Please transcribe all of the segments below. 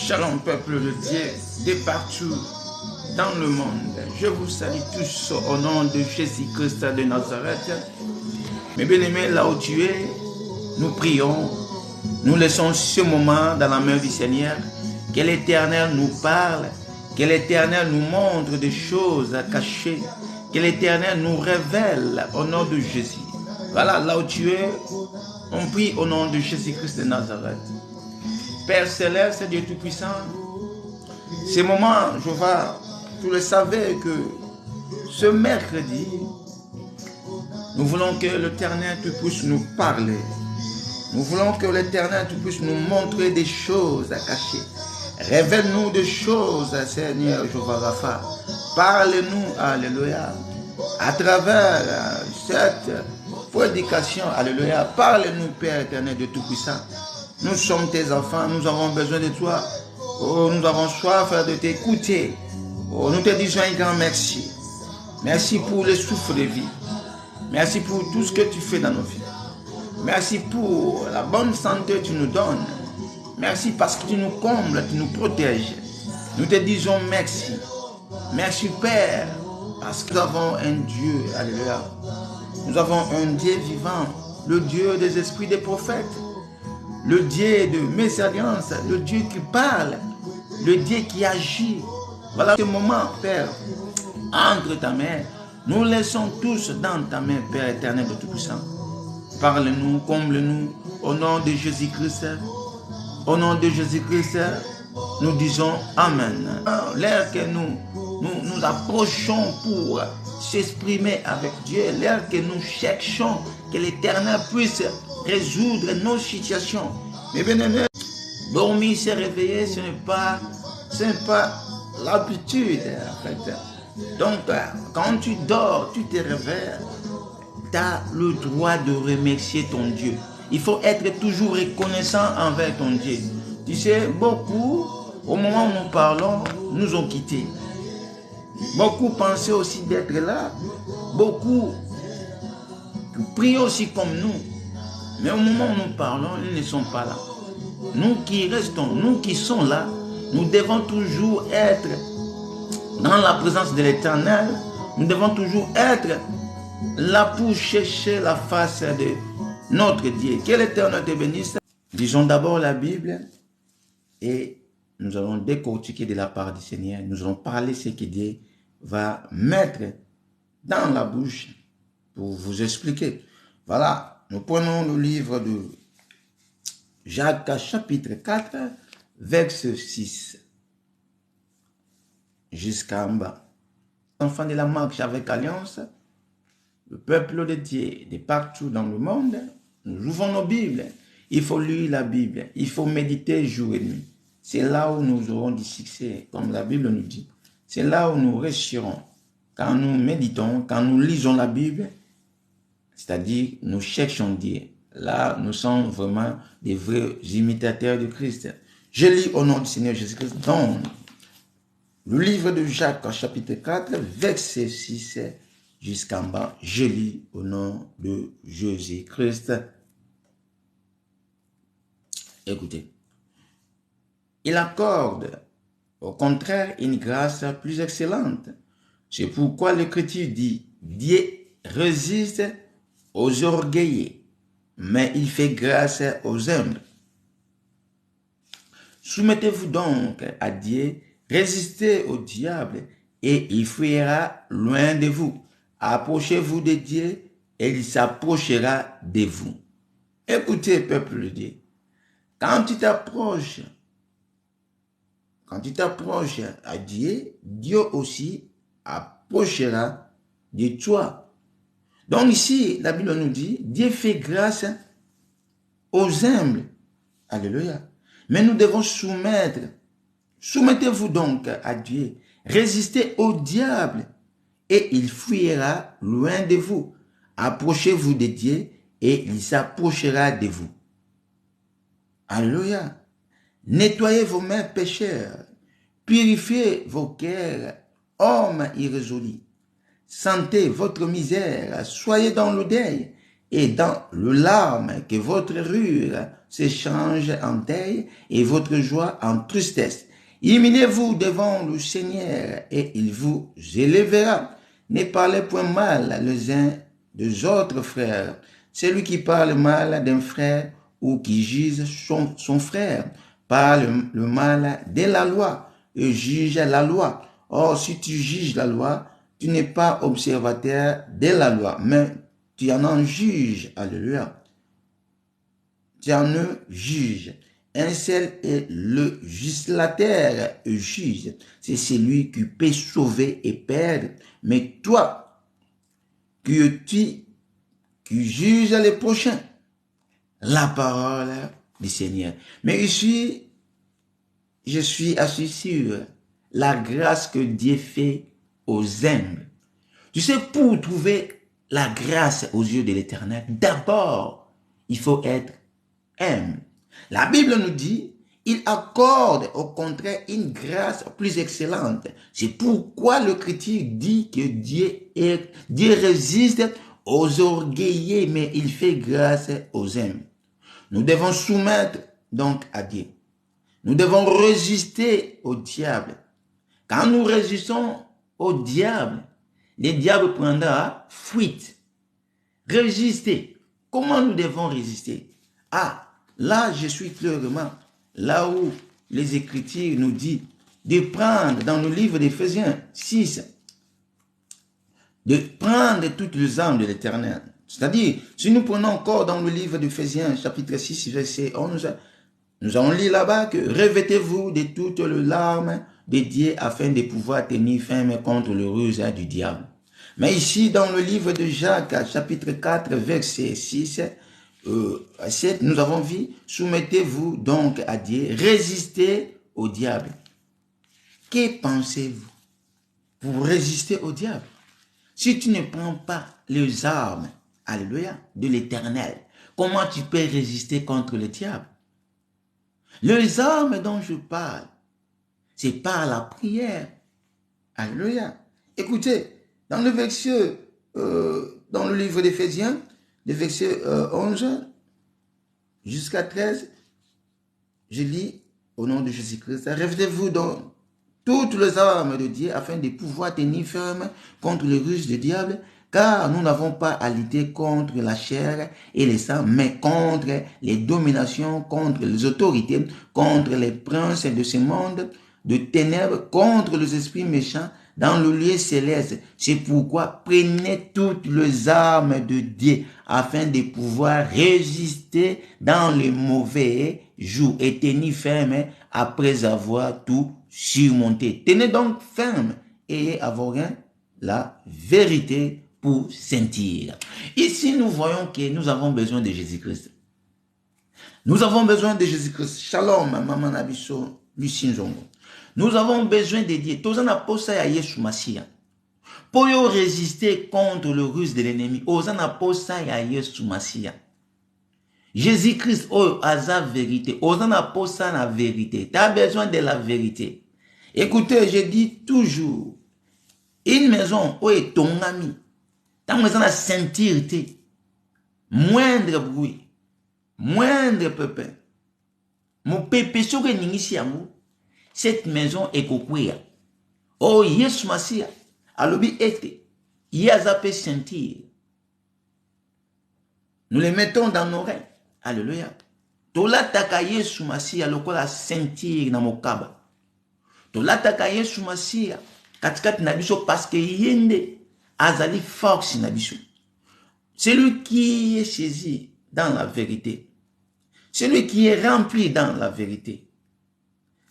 Shalom peuple de Dieu, de partout dans le monde. Je vous salue tous au nom de Jésus-Christ de Nazareth. Mes bien-aimés, là où tu es, nous prions, nous laissons ce moment dans la main du Seigneur. Que l'Éternel nous parle, que l'Éternel nous montre des choses cachées, que l'Éternel nous révèle au nom de Jésus. Voilà, là où tu es, on prie au nom de Jésus-Christ de Nazareth. Père Céleste, Dieu Tout-Puissant, ces moments, vous le savez que ce mercredi, nous voulons que l'Éternel puisse nous parler. Nous voulons que l'Éternel puisse nous montrer des choses cachées. Révèle-nous des choses, Seigneur Jéhovah Rapha. Parle-nous, alléluia, à travers cette prédication, alléluia. Parle-nous, Père éternel de Tout-Puissant. Nous sommes tes enfants, nous avons besoin de toi. Oh, nous avons soif de t'écouter. Oh, nous te disons un grand merci. Merci pour le souffle de vie. Merci pour tout ce que tu fais dans nos vies. Merci pour la bonne santé que tu nous donnes. Merci parce que tu nous combles, tu nous protèges. Nous te disons merci. Merci Père, parce que nous avons un Dieu, alléluia. Nous avons un Dieu vivant, le Dieu des esprits des prophètes. Le Dieu de mes alliances, le Dieu qui parle, le Dieu qui agit. Voilà ce moment, Père, entre ta main. Nous laissons tous dans ta main, Père éternel de Tout-Puissant. Parle-nous, comble-nous, au nom de Jésus-Christ. Au nom de Jésus-Christ, nous disons Amen. L'heure que nous approchons pour s'exprimer avec Dieu, l'heure que nous cherchons que l'Éternel puisse résoudre nos situations. Mais bien aimé, dormir, se réveiller, ce n'est pas l'habitude en fait. Donc, quand tu dors, tu te réveilles, tu as le droit de remercier ton Dieu. Il faut être toujours reconnaissant envers ton Dieu. Tu sais, beaucoup, au moment où nous parlons, nous ont quittés. Beaucoup pensaient aussi d'être là. Beaucoup prient aussi comme nous. Mais au moment où nous parlons, ils ne sont pas là. Nous qui restons, nous qui sommes là, nous devons toujours être dans la présence de l'Éternel. Nous devons toujours être là pour chercher la face de notre Dieu. Que l'Éternel te bénisse. Disons d'abord la Bible et nous allons décortiquer de la part du Seigneur. Nous allons parler ce que Dieu va mettre dans la bouche pour vous expliquer. Voilà, nous prenons le livre de Jacques chapitre 4, verset 6 jusqu'en bas. Enfants de la marche avec alliance, le peuple de Dieu de partout dans le monde, nous ouvrons nos Bibles. Il faut lire la Bible. Il faut méditer jour et nuit. C'est là où nous aurons du succès, comme la Bible nous dit. C'est là où nous réussirons. Quand nous méditons, quand nous lisons la Bible, c'est-à-dire nous cherchons Dieu. Là, nous sommes vraiment des vrais imitateurs de Christ. Je lis au nom du Seigneur Jésus-Christ dans le livre de Jacques, chapitre 4, verset 6 jusqu'en bas. Je lis au nom de Jésus-Christ. Écoutez. Il accorde, au contraire, une grâce plus excellente. C'est pourquoi l'Écriture dit, Dieu résiste aux orgueilleux, mais il fait grâce aux humbles. Soumettez-vous donc à Dieu, résistez au diable, et il fuira loin de vous. Approchez-vous de Dieu, et il s'approchera de vous. Écoutez, peuple de Dieu, quand tu t'approches à Dieu, Dieu aussi approchera de toi. Donc ici, la Bible nous dit, Dieu fait grâce aux humbles. Alléluia. Mais nous devons soumettez-vous donc à Dieu, résistez au diable et il fuira loin de vous. Approchez-vous de Dieu et il s'approchera de vous. Alléluia. Nettoyez vos mains pécheurs, purifiez vos cœurs, hommes irrésolus. Sentez votre misère, soyez dans le deuil et dans le larme que votre rire s'échange en deuil et votre joie en tristesse. Iminez-vous devant le Seigneur et il vous élèvera. Ne parlez point mal les uns des autres frères. Celui qui parle mal d'un frère ou qui juge son frère parle le mal de la loi et juge la loi. Or, si tu juges la loi, tu n'es pas observateur de la loi, mais tu en juges. Alléluia. Tu en juges. Un seul est le législateur et juge. C'est celui qui peut sauver et perdre. Mais toi, qui juges les prochains, la parole du Seigneur. Mais ici, je suis assis sur la grâce que Dieu fait aux humbles. Tu sais, pour trouver la grâce aux yeux de l'Éternel, d'abord, il faut être humble. La Bible nous dit, il accorde au contraire une grâce plus excellente. C'est pourquoi le critique dit que Dieu résiste aux orgueillés, mais il fait grâce aux humbles. Nous devons soumettre donc à Dieu. Nous devons résister au diable. Quand nous résistons au diable, le diable prendra fuite. Résister. Comment nous devons résister? Ah, là, je suis clairement là où les Écritures nous disent de prendre dans le livre d'Éphésiens 6, de prendre toutes les armes de l'Éternel. C'est-à-dire, si nous prenons encore dans le livre d'Éphésiens, chapitre 6, verset 11, nous allons lire là-bas que revêtez-vous de toutes les larmes de Dieu afin de pouvoir tenir ferme contre le ruse du diable. Mais ici, dans le livre de Jacques, chapitre 4, verset 6, 7, nous avons vu, soumettez-vous donc à Dieu, résistez au diable. Que pensez-vous pour résister au diable? Si tu ne prends pas les armes, alléluia, de l'Éternel, comment tu peux résister contre le diable? Les armes dont je parle, c'est par la prière. Alléluia. Écoutez, dans le verset, dans le livre d'Éphésiens, le verset 11 jusqu'à 13, je lis au nom de Jésus-Christ, revêtez-vous donc toutes les armes de Dieu afin de pouvoir tenir ferme contre les ruses du diable, car nous n'avons pas à lutter contre la chair et le sang, mais contre les dominations, contre les autorités, contre les princes de ce monde de ténèbres, contre les esprits méchants dans le lieu céleste. C'est pourquoi prenez toutes les armes de Dieu afin de pouvoir résister dans les mauvais jours et tenir ferme après avoir tout surmonté. Tenez donc ferme et avoir la vérité pour sentir. Ici, nous voyons que nous avons besoin de Jésus-Christ. Nous avons besoin de Jésus-Christ. Shalom, maman Abisso, Lucien Zongo. Nous avons besoin de Dieu. Tous en apôtres à Yeshua Mashiach. Pour résister contre le ruse de l'ennemi, aux en apôtres à Yeshua Mashiach. Jésus-Christ, oh, à la vérité. Aux en apôtres à la vérité. Tu as besoin de la vérité. Écoutez, je dis toujours, une maison où est ton ami, tu as besoin de sentir moindre bruit, moindre pépin. Mon pépé, ce que nous avons, cette maison est coquille. Oh, Yesu Masia, alobi ete, yaza peut sentir. Nous les mettons dans nos oreilles. Alléluia. Tola taka Yesu Masia, lokola sentir na mokaba. Tola taka Yesu Masia, katikati na biso parce que yende azali force na biso. Celui qui est saisi dans la vérité, celui qui est rempli dans la vérité,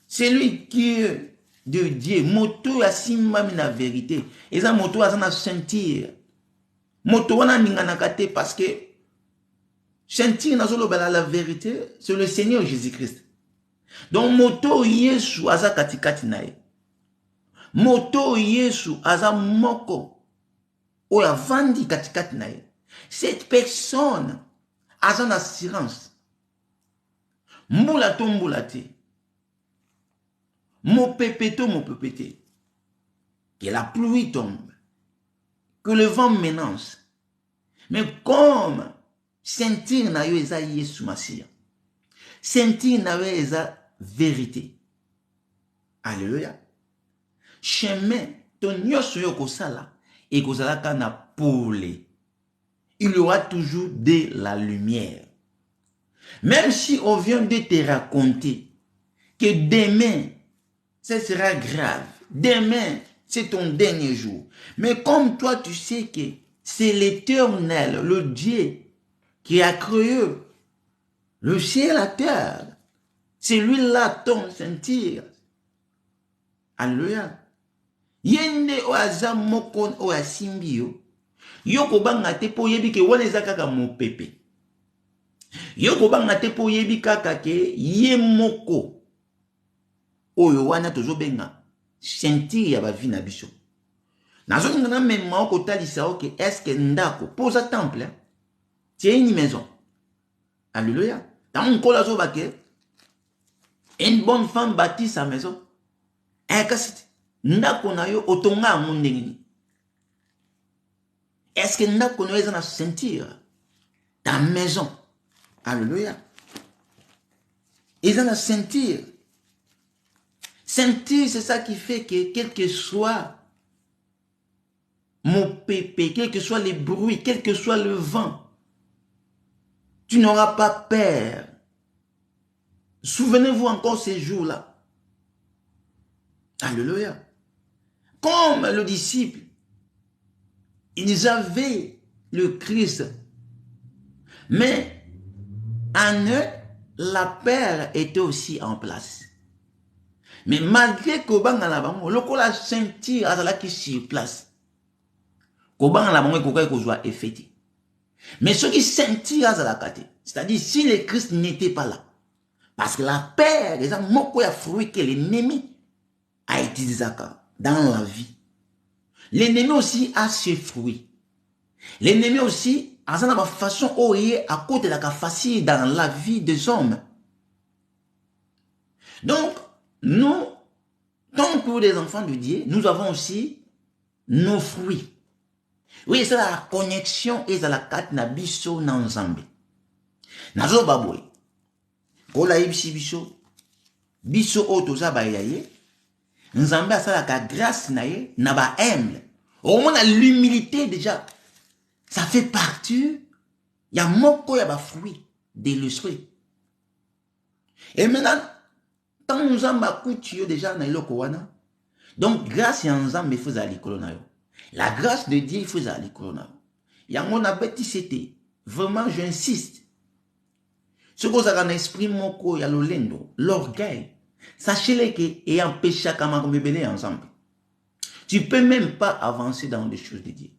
celui qui est de Dieu, moto ya simami na vérité, et ça moto a na sentir, moto wana ninganakate parce que sentir na solo la vérité, c'est le Seigneur Jésus-Christ. Donc moto Yesu aza katikati nae, moto Yesu aza moko oya vandi katikati nae. Cette personne a son assurance. Moula tomboulate. Mon pépéto, mon pépété. Que la pluie tombe. Que le vent menace. Mais comme Sentir na yo eza Yesu Masia. Sentir na yo eza vérité. Alléluia. Chemin, ton nyonso yo kosala, et kozalaka na pole. Il y aura toujours de la lumière. Même si on vient de te raconter que demain, ce sera grave. Demain, c'est ton dernier jour. Mais comme toi, tu sais que c'est l'Éternel, le Dieu, qui a créé le ciel et la terre. C'est lui-là ton sentir. Alléluia. Yende oaza moko oasimbi yo. Yoko banga te po yebi ke wana eza kaka mopepe. Yoko banga te po yebi kaka ke ye moko. Oyo wana tozo benga sentir ya ba vie na biso. Nazo ngana memma oko talisa oke est-ce que ndako posa temple hein? C'est une maison. Alléluia. Dans mon col azo bake une bonne femme bâtit sa maison. Kasi ndako na yo otonga mundengini. Est-ce que ndako na yo eza na sentir ta maison? Alléluia. Ils en a sentir. Sentir, c'est ça qui fait que quel que soit mon pépé, quel que soit les bruits, quel que soit le vent, tu n'auras pas peur. Souvenez-vous encore ces jours-là. Alléluia. Comme le disciple, ils avaient le Christ, mais en eux, la peur était aussi en place. Mais malgré que banga la bango, le la sentir azala qui sur place. Ko banga la bango ko soit effectif. Mais ceux qui sentir azala kate, c'est-à-dire si le Christ n'était pas là, parce que la peur, les gens moko ya fruit que l'ennemi a utilisé dans la vie. L'ennemi aussi a ses fruits. L'ennemi aussi a sa façon à côté de la facile dans la vie des hommes. Donc, nous, tant que des enfants de Dieu, nous avons aussi nos fruits. Oui, c'est la connexion et c'est la carte na biso na nzambe. Nazo baboy. Kola ibisi biso. Biso otoza ba yaye. Nzambe a la grâce na ye, na ba humble. Au moins l'humilité déjà. Ça fait partie. Il y a moko ya ba fruit de l'esprit. Et maintenant, tant nous avons bakouti déjà na iloko wana. Donc grâce à Nzambe faisait likolo na yo. La grâce de Dieu faisait likolo na yo. Yango na beti c'était vraiment j'insiste. Ce que vous avez un esprit moko ya lolendo, l'orgueil. Sachez-le que ayant péché comme bébé ensemble. Tu peux même pas avancer dans les choses de Dieu.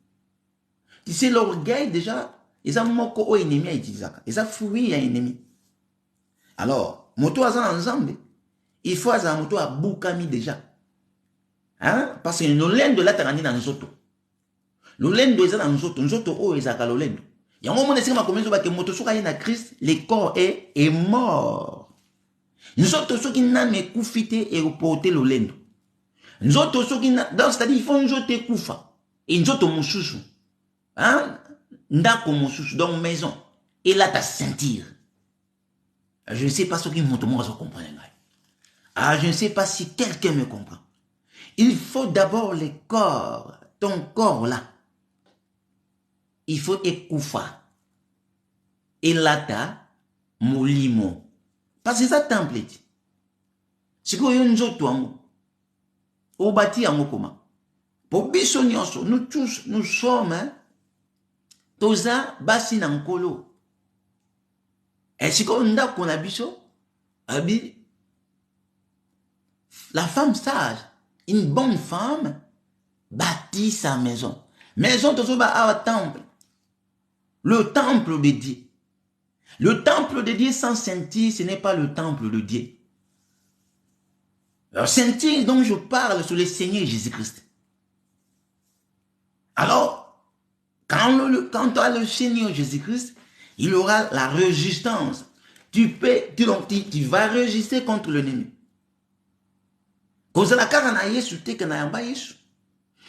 Tu sais l'orgueil déjà, ils ont moko o ennemi à utiliser. Ils ont fouillé un ennemi. Alors, moto azan ensemble. Il faut avoir un moto à boukami déjà. Hein? Parce que nous l'endo là, t'as dans nous autres. L'olendo est dans nous autres. Nous autres, oh, ils ont l'olendo. Il y a un moment où on a commencé à moto sur na Christ, le corps est mort. Nous autres, ceux qui n'ont pas koufité et reporté l'olendo. Nous autres, ceux qui n'ont pas, c'est-à-dire, il faut nous autres koufa. Et nous autres, mon chouchou. Hein? Ndako mon chouchou, dans maison. Et là, t'as sentir. Je ne sais pas ce qui m'ont comprendre. Ah, je ne sais pas si quelqu'un me comprend. Il faut d'abord le corps, ton corps là. Il faut écoufa. Et là, t'as molimo. Parce que ça temple. C'est que nous autres, au bâti en comment. Pour biso nyonso, nous tous, nous sommes, hein, toza basi nankolo. Et c'est qu'on a qu'on a biso, abi. La femme sage, une bonne femme, bâtit sa maison. Maison, tout ça, à temple. Le temple de Dieu. Le temple de Dieu sans sentir, ce n'est pas le temple de Dieu. Alors, sentir dont je parle sur le Seigneur Jésus-Christ. Alors, quand tu as le Seigneur Jésus-Christ, il aura la résistance. Tu vas résister contre l'ennemi.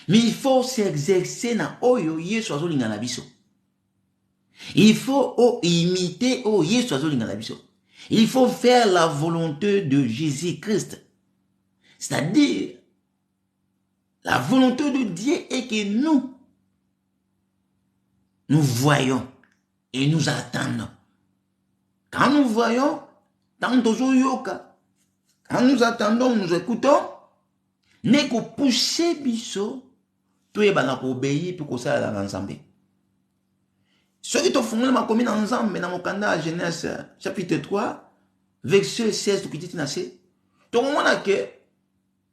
Mais il faut s'exercer na oyo Yesu azolinga na biso. Il faut imiter Yesu azolinga na biso. Il faut faire la volonté de Jésus-Christ. C'est-à-dire, la volonté de Dieu est que nous voyons et nous attendons. Quand nous voyons, quand nous attendons, nous écoutons, n'est que pousser biso, tout est bana obéir pour que ça aille ensemble. Ceux qui te font le macomi ensemble, dans mon canal Genèse chapitre 3, verset 16, tout qui dit nassé. Donc on a que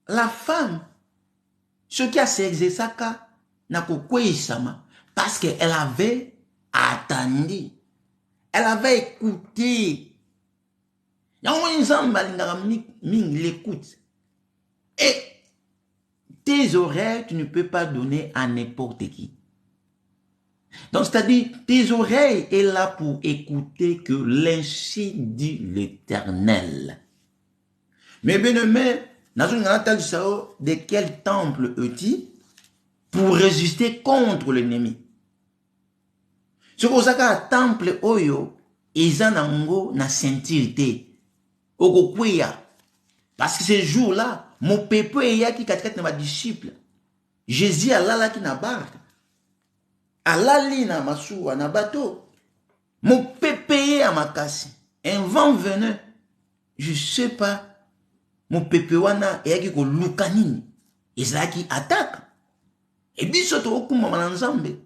la femme, ce qui a s'exercé ça, n'a pas quoi parce qu'elle avait attendu. Elle avait écouté. Il y a un ensemble l'écoute. Et tes oreilles, tu ne peux pas donner à n'importe qui. Donc, c'est-à-dire, tes oreilles est là pour écouter que l'ainsi dit l'Éternel. Mais bien aimé, dans une attaque de quel temple est-il pour résister contre l'ennemi? Ce que vous avez un temple oyo, ils ont na sentirité. Parce que ce jour-là, mon peuple est qui katikati na ma disciple. Jésus a là qui na barque. Alali na masuwa na bateau. Mon peuple est à ma casse. Un vent venait. Je sais pas. Mon peuple wana est qui ko lukanini. Ils qui attaque. Et biso to okuma manzambe.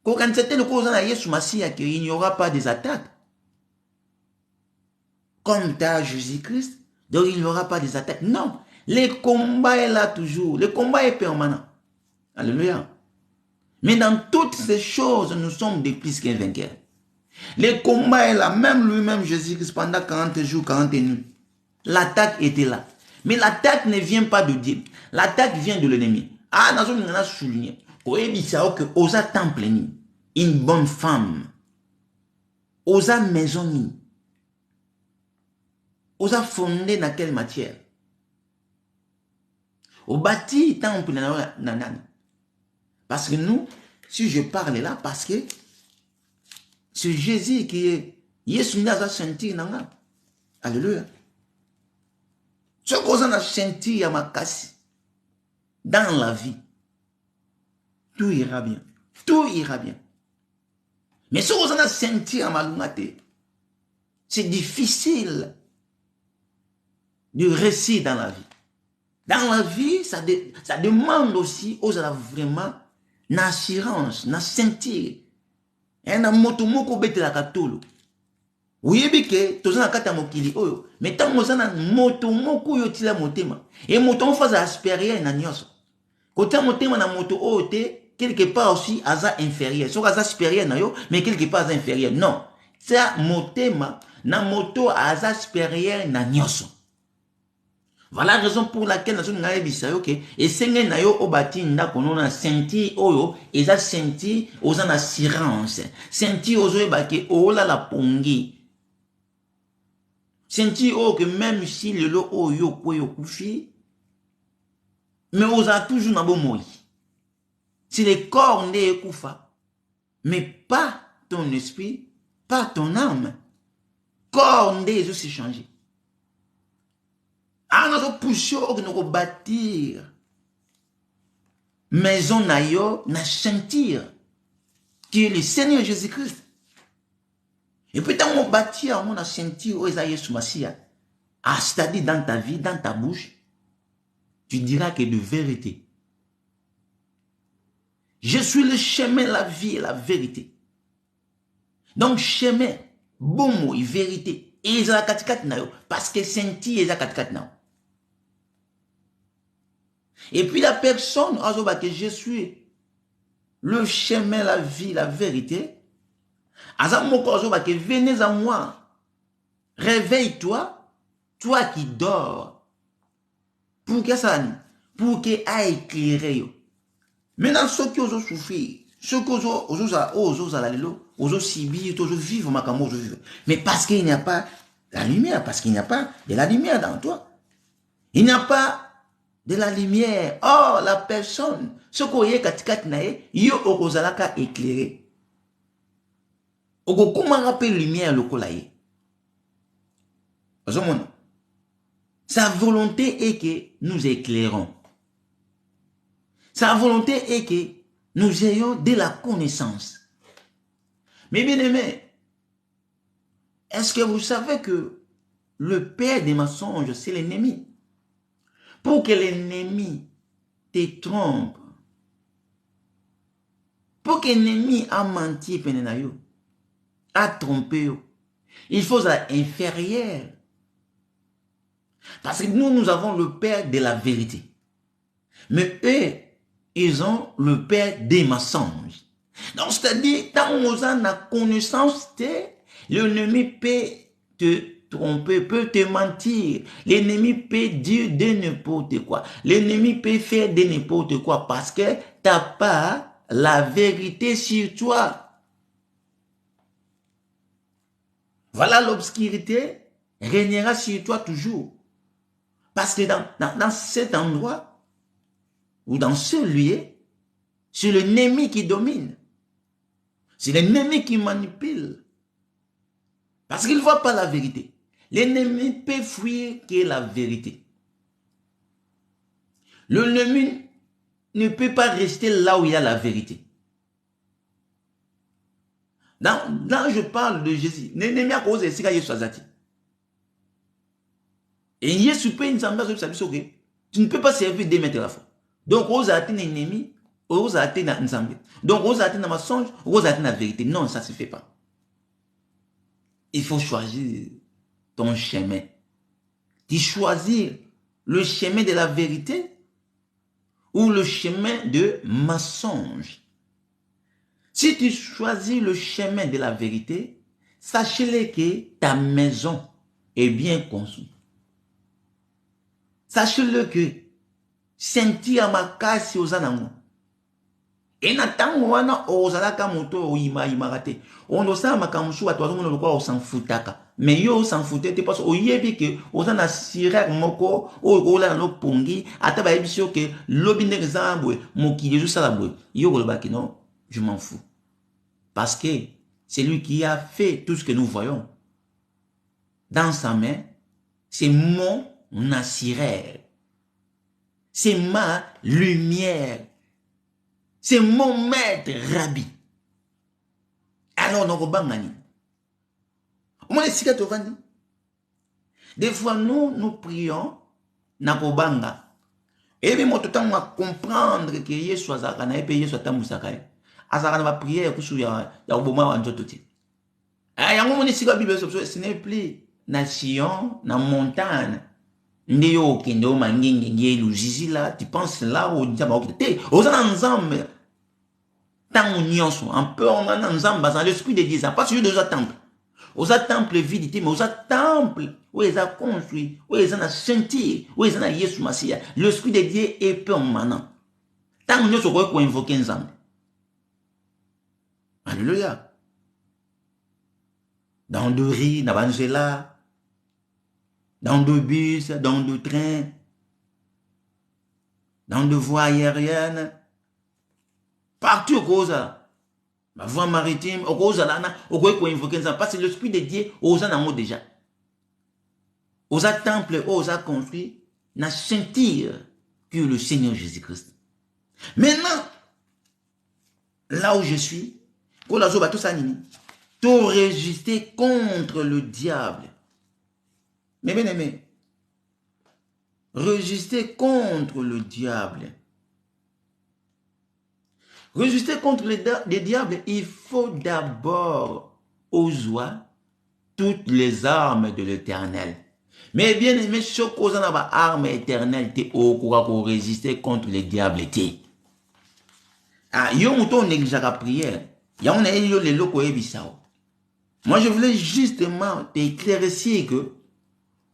Quand c'était le cause de Yesu Massia qu'il n'y aura pas des attaques. Comme t'as Jésus-Christ, donc il n'y aura pas des attaques. Non, le combat est là toujours. Le combat est permanent. Alléluia. Mais dans toutes ces choses, nous sommes des plus qu'un vainqueur. Le combat est là. Même lui-même, Jésus-Christ, pendant 40 jours, 40 nuits. L'attaque était là. Mais l'attaque ne vient pas de Dieu. L'attaque vient de l'ennemi. Ah, nous avons souligné. Que osa temple ni, une bonne femme, osa maison ni, osa fondé dans quelle matière? Au bâti temple nanani. Parce que nous, si je parle là, parce que c'est Jésus qui est Yesu n'a pas senti nanga. Alléluia. Ce qu'on a senti à ma casse dans la vie. Tout ira bien. Tout ira bien. Mais ce qu'on a senti à Malungate, c'est difficile de réussir dans la vie. Dans la vie, ça demande aussi aux vraiment une assurance, une sentir. Et un motomoko bete la katolo. Oui, bike, tous en kata mokili oyo. Mais tant que ça motomoko yotila motema. Et moton faza aspirer na nyos. Côté motema na moto ote. Quelque part aussi, aza inférieur. Soit aza supérieur na yo, mais quelque part aza inférieur. Non. C'est motema, na moto aza supérieur na nyoso. Voilà la raison pour laquelle nous avons dit que et senge na yo obati ndako na senti oyo, eza senti oza na assurance. Senti ozo ebake ola la pongi. Senti o que même si le lo oyo koyo kufi, mais oza toujours na bo moi. Si le corps n'est koufa, mais pas ton esprit, pas ton âme. Corps n'est aussi changé. Ah, nous avons poussé nous bâtir maison nayo na sentir qui est le Seigneur Jésus-Christ. Et puis tant on bâtit, on a senti où est Yesu Massia. Ah, c'est-à-dire dans ta vie, dans ta bouche, tu diras que de vérité. Je suis le chemin, la vie et la vérité. Donc, chemin, bon mot, vérité. Et ils ont la katikat na yo. Parce que senti, ils ont la katikat na yo. Et puis la personne, que je suis le chemin, la vie, la vérité. Que venez à moi. Réveille-toi, toi qui dors. Pour que ça, pour que aille éclairer yo. Maintenant, ceux qui ont souffert, ceux qui ont subi, ils vivent, mais parce qu'il n'y a pas la lumière, parce qu'il n'y a pas de la lumière dans toi. Il n'y a pas de la lumière. Or, la personne, ce qu'on y est, yo ozalaka éclairé. Comment rappelle lumière le colaye? Sa volonté est que nous éclairons. Sa volonté est que nous ayons de la connaissance. Mais bien aimé, est-ce que vous savez que le père des mensonges, c'est l'ennemi? Pour que l'ennemi te trompe, pour que l'ennemi a menti, a trompé, il faut être inférieur. Parce que nous avons le père de la vérité. Mais eux, ils ont le père des mensonges. Donc, c'est-à-dire, quand on a la connaissance, l'ennemi peut te tromper, peut te mentir. L'ennemi peut dire de n'importe quoi. L'ennemi peut faire de n'importe quoi parce que tu n'as pas la vérité sur toi. Voilà, l'obscurité régnera sur toi toujours. Parce que dans cet endroit, ou dans ce lieu, c'est l'ennemi qui domine. C'est l'ennemi qui manipule. Parce qu'il ne voit pas la vérité. L'ennemi peut fuir que la vérité. L'ennemi ne peut pas rester là où il y a la vérité. Là, je parle de Jésus. L'ennemi a causé ce qu'il y a. Et Jésus peut nous emmener sur sa vie. Tu ne peux pas servir deux maîtres à la fois. Donc, aux atteints l'ennemi, aux atteints l'ensemble. Donc, aux atteints le mensonge, aux atteints la vérité. Non, ça ne se fait pas. Il faut choisir ton chemin. Tu choisis le chemin de la vérité ou le chemin de mensonge. Si tu choisis le chemin de la vérité, sachez-le que ta maison est bien construite. Sachez-le que sentir ma casse aux anamons. Et n'attends wana ozalaka moto ima imarate. On doit ça makamushu à toi on le quoi on s'en foutaka. Mais yo s'en foutait parce que oyebi que ozana sirer moko o la no pongi ataba ebisio que lobine exemple mokili juste la boue. Yo golobaki non, je m'en fous. Parce que c'est lui qui a fait tout ce que nous voyons. Dans sa main, c'est mon assireur. C'est ma lumière. C'est mon maître Rabbi. Alors, nous avons des fois, nous prions, nakobanga. Et bien, moi, tout le temps, on va comprendre que Yeshua Zakana et Yeshua Tamusakaye. Azakana va prier, il y a un moment où on doit tout dire. Il y a un moment où ce n'est plus nation, na montagne. Ndeyo kendo mangenge luzizi là, tu penses là où diable ok. Aux ensemble. Tant on un peu on a ensemble dans l'esprit de Dieu, ça pas celui de nos temples. Aux temples vide, mais aux temples où ils ont construit, où ils ont senti, où ils ont Jésus Messie. L'esprit de Dieu est permanent. Tant on se quoi invoquer ensemble. Alléluia. Dans le riz, dans Angela, dans le bus, dans le train, dans le voie aérienne, partout au cause la voie maritime, au cause là, au cause qu'on invoque ensemble, parce que l'esprit de Dieu, aux en déjà. Aux temples, aux a construit, n'a sentir que le Seigneur Jésus-Christ. Maintenant, là où je suis, quand la joie tout ça, tout résister contre le diable. Mais bien aimé, résister contre le diable. Résister contre les diables, il faut d'abord oser toutes les armes de l'Éternel. Mais bien aimé, ce qu'on a arme éternelle, tu pour résister contre les diables. Ah, yon mouton néglige la prière. Yon a eu les locaux et bissao. Moi, je voulais justement t'éclaircir que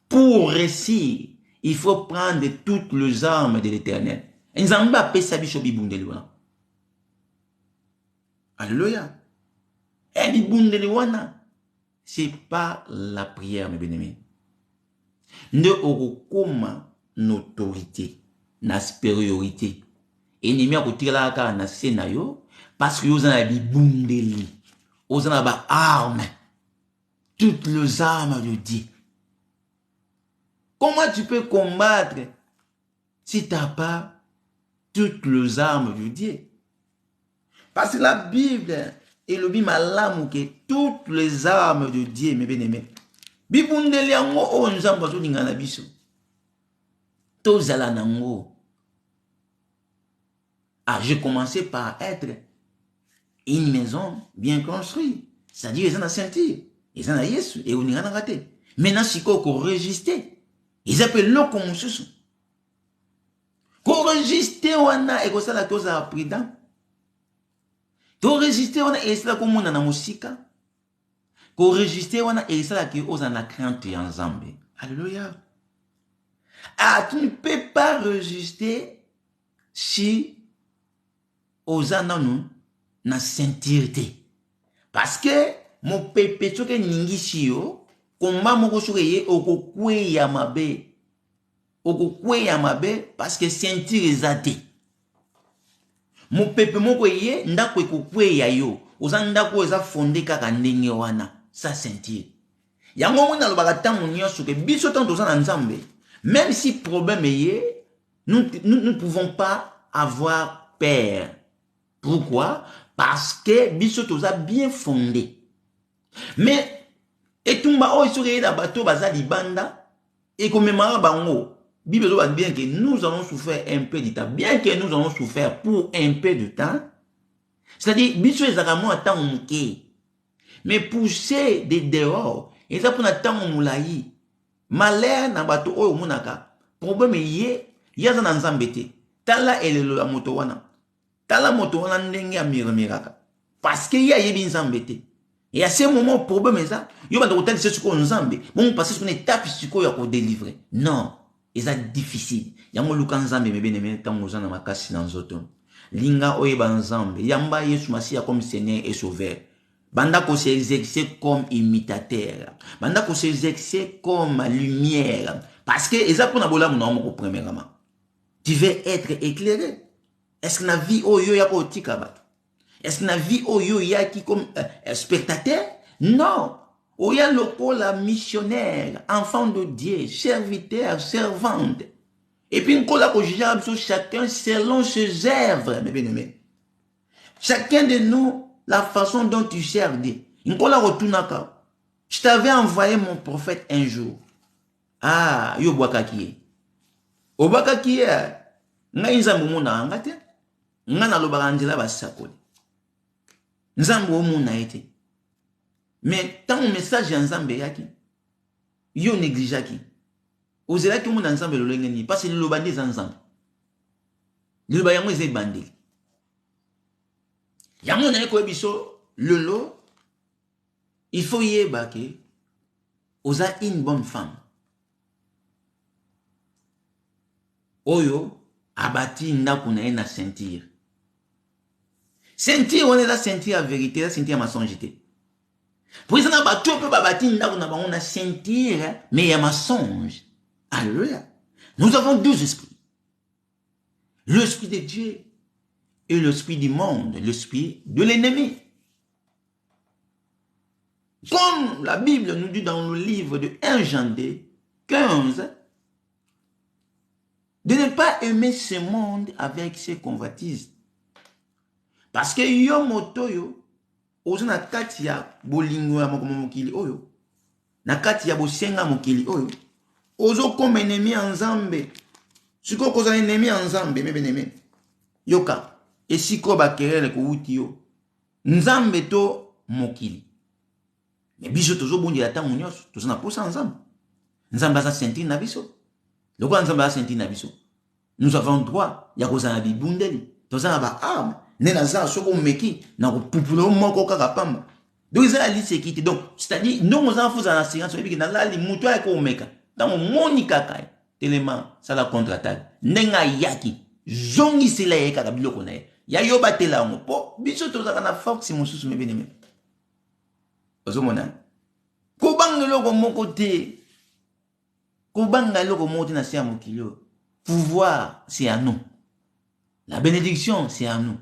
pour réussir, il faut prendre toutes les armes de l'Éternel. Alléluia. C'est pas la prière, mes bien-aimés. Ne aurons une autorité, une supériorité. Et nous avons tiré la carte na senayo parce que vous avez bundeli. aux armes, toutes les armes de Dieu. Comment tu peux combattre si tu n'as pas toutes les armes de Dieu? Parce que la Bible est le bimalamu que toutes les armes de Dieu, mes bien-aimés. Bibundeli yango o nzambe azolinga na biso. Tozala nango. Ah, j'ai commencé par être une maison bien construite. C'est-à-dire, ils ont la ceinture. Ils ont la yesu. Et on n'y a pas raté. Maintenant, si qu'on résister, ils appellent l'eau comme sous. Qu'on résister, on a, et qu'on s'est la chose à prudent. Qu'on résister, on a, et c'est là qu'on a na musika. Qu'on résister, on a, et c'est là qu'on a la crainte en Zambie. Alléluia. Ah, tu ne peux pas résister si aux ananous na sainteté. Parce que mon pépé choke ningisi yo, komba moko choke ye okokwe ya mabe. Okokwe ya mabe parce que ceinture ezate. Mon pépé moko ye ndako ekokwe ya yo. Oza ndako eza fondé kaka ndenge wana, sa ceinture. Yango mona lobaka tango nyonso ke biso tanto za na Nzambe, même si problème est, nous ne pouvons pas avoir peur. Pourquoi? Parce que biso toza bien fondé. Mais etumba o isuri da bato baza libanda et comme mara bango, Bible dit bien que nous allons souffrir un peu de temps, bien que nous allons souffrir pour un peu de temps. C'est-à-dire biso ezakamo atan muke. Mais pousser des dehors, et ça pour n'attendre moulayi. Malheur na bato oyo munaka. Problème yé, yaza na Nzambe te. Tala elelo la moto wana. Tala moto wana ndenge ya miraka. Parce que ya yebi Nzambe te. Et à ce moment problème ça, yo ba ndokotali se suko Nzambe, bon passer sur une étape suko ya ko délivrer. Non, c'est difficile. Yango luka Nzambe me bien-aimé tango za na makasi na nzoto. Linga oyeba Nzambe, yamba Yesu Masia comme Seigneur et Sauveur. Banda ko se exercer comme imitateur. Banda ko se exercer comme lumière. Parce que eza pour na bola mon homme premièrement. Tu veux être éclairé. Est-ce que la vie oyo ya ko tika bato? Est-ce que la vie oyo ya ki comme spectateur? Non. Oya loko la missionnaire, enfant de Dieu, serviteur, servante. Et puis on la ko juger chacun selon ses œuvres, mes bien-aimés. Chacun de nous la façon dont tu sers Dieu. Je t'avais envoyé mon prophète un jour. Ah, yo bwakakie. Obakakie, nga nzambu muna angate. Nga na lobaka nzela basakoli. Nzambu muna ete. Mais tant mon message ya nzambe yaki, yo négligaki. Ozela ki muna nzambe lolenge ni parce que le lobandi za nzambe. Le lobayango eze bandeli. Yango na ko biso lolo, il faut yeba ke oza une bonne femme. Oyo abati ndako na na sentir. Sentir on est la sentir la vérité, la sentir mensongité. Pour ça na bato pe babati ndako na bango na sentir mais il y a mensonge. Alléluia. Nous avons deux esprits. L'esprit de Dieu et l'esprit du monde, l'esprit de l'ennemi. Comme la Bible nous dit dans le livre de 1 Jean 15, de ne pas aimer ce monde avec ses convoitises. Parce que yo moto yo, ozo na kati ya bolingo ya mokili oyo, na kati ya bosenga mokili oyo, ozo comme ennemi en Nzambe. Siko koza ennemi en Nzambe, mes bien-aimés. Yoka. Et si ko ba kerele ko wuti yo, Nzambe to mokili. Mais biso tozo bondi la tango nyos, tozo na posa Nzambe. Nzambe za senti na biso. Loko Nzambe za senti na biso. Nous avons droit ya koza na bibundeli. Tozo na ba arme, ne na za soko meki na ko pupulo moko kaka pamba. Donc ils ont dit sécurité. Donc c'est-à-dire nous on a fait en assurance et puis na la li muto ya ko meka. Dans moni kaka. Tellement ça la contre-attaque. Nenga yaki. Zongi sela ye kaka biloko na ye. Ya yo batela ngo po biso tozaka na force mosusu me bien-aimé. Ozomona. Ko banga loko moko te. Ko banga loko moko te na sia mokilo. Pouvoir c'est à nous. La bénédiction c'est à nous.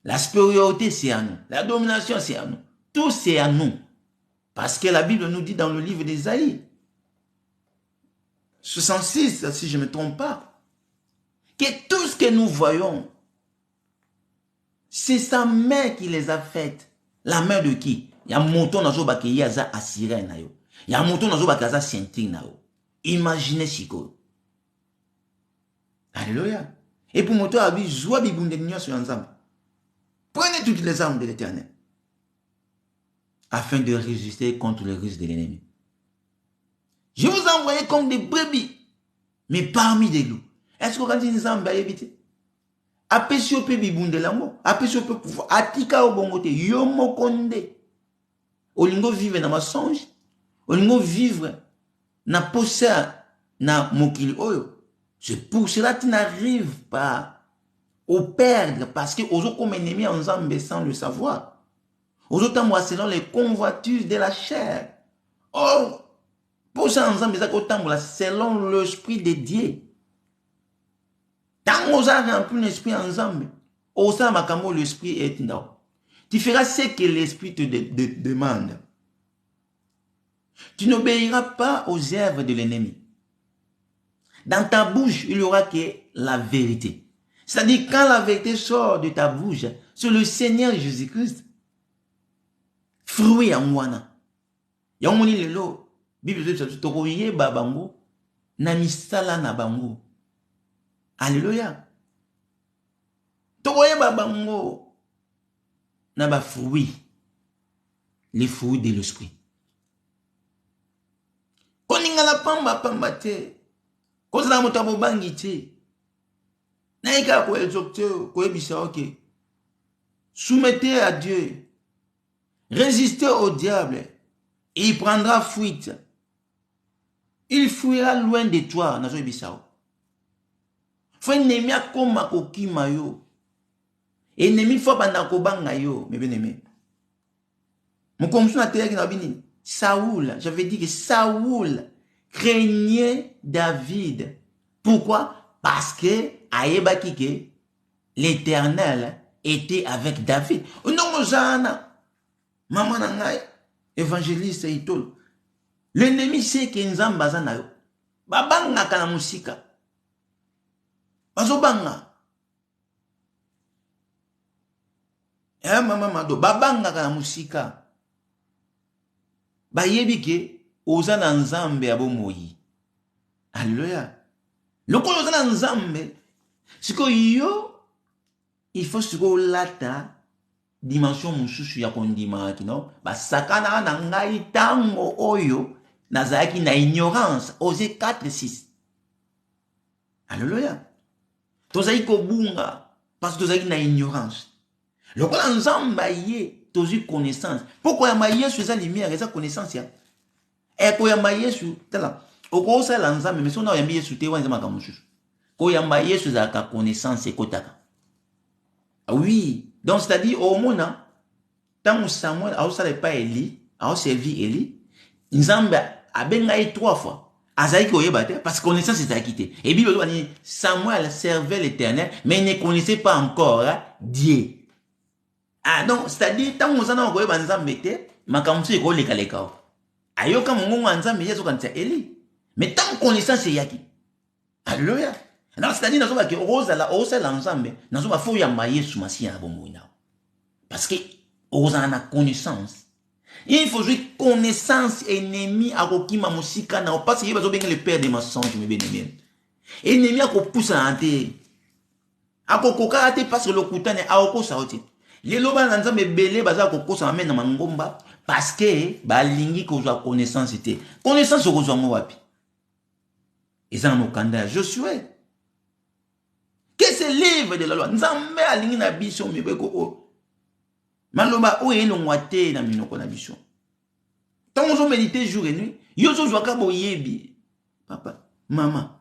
La supériorité, c'est à nous. La domination, c'est à nous. Tout, c'est à nous. Parce que la Bible nous dit dans le livre d'Ésaïe, 66, si je ne me trompe pas, que tout ce que nous voyons, c'est sa main qui les a faites. La main de qui? Il y a un mouton dans le qui a assuré. Il y a un mouton dans le qui a senti. Imaginez ce que. Alléluia. Et pour moto, il y a sur ensemble. Prenez toutes les armes de l'Éternel afin de résister contre les ruses de l'ennemi. Je vous ai envoyé comme des brebis, mais parmi des loups. Est-ce que quand vous avez envoyé, éviter? Apesio pe bibunde lango, apesio pe pouvoir, atika o bongote, yomo konde. Olingo vivre na mensonge, olingo vivre na possède na mokili oyo. C'est pour cela que tu n'arrives pas au perdre, parce que aux autres comme ennemi ensemble sans le savoir. Aux autres moi selon les convoitises de la chair. Oh, pour ça ensemble selon l'esprit de Dieu. Tant que vous avez rempli l'esprit ensemble, au sein de l'esprit est là. Tu feras ce que l'esprit te demande. Tu n'obéiras pas aux œuvres de l'ennemi. Dans ta bouche, il y aura que la vérité. C'est-à-dire, quand la vérité sort de ta bouche, c'est le Seigneur Jésus-Christ. Fruit en wana. Yamoni lelo, Bible dit, tokoye babango, na misala na bango. Alléluia. Tokoye babango, na ba fruit. Les fruits de l'esprit. Koninga la pamba te. Kozala motabo bangi te. Naika ko exhorter, ko ebisa ok. Soumettez à Dieu. Résistez au diable. Et il prendra fuite. Il fuira loin de toi. Nazo ebisa. Faut ennemi akoma kokima yo. Ennemi faut banda ko banga yo, mes bien-aimés. Mon komsu na télé ki na bini. Saoul, j'avais dit que Saoul craignait David. Pourquoi? Parce que l'Éternel était avec David. Non, Jana, maman nangai, évangéliste itol. L'ennemi sait que Nzamba zanayo. Babanga kana musika. Bazobanga. Maman mado, babanga kana musika. Bayebike ozana nzambe abomoyi. Alléluia. Loko ozana nzambe siko yo il faut siko lata dimension mususu ya kondima kino ba sakana na ngai tango oyo nazaki na ignorance. Osée 4:6. Alléluia. Tozaki ko bunga parce que tozaki na ignorance. Loko nzamba ye tozi connaissance. Pourquoi ya maïe sur sa lumière et sa connaissance ya? Et ko ya maïe sur tala. Oko sa lanza mais son na ya maïe sur te wanza makamusu. Ko ya maïe sur sa connaissance et kotaka. Oui, donc c'est-à-dire au mona tant Samuel a osale pas Eli, a servi Eli, Nzamba a bengai 3 fois. Azaï ko yeba te parce que connaissance est acquitté. Et Bible dit Samuel servait l'Éternel mais ne connaissait pas encore Dieu. Ah non, c'est-à-dire, tant que vous avez un nzambe te, makamsu eko leka leka. Ayoka mongongo nzambe yeso kanisa Eli. Mais tant connaissance yaki. Alléluia. Non, c'est-à-dire, nazo ba ke rosa la nzambe, nazo ba fo ya mayesu masia bomoina. Parce que oza na connaissance. Il faut jouer connaissance ennemi akokima musika na parce que bazo benga le père de mensonges mes bien-aimés. Ennemi akopousa ante. Akokoka ate parce que le kutane aoko saoti. Les loba nzambe belé baza kokosa amena mangomba parce que balingi kozwa connaissance te. Connaissance kozwa ngo wapi? Eza no kanda Josué. Que ce livre de la loi nzambe alingi na biso mibeko o. Maloba o eno ngwate na minoko na biso. Tant on méditer jour et nuit, yo zo jwaka boyebi. Papa, maman.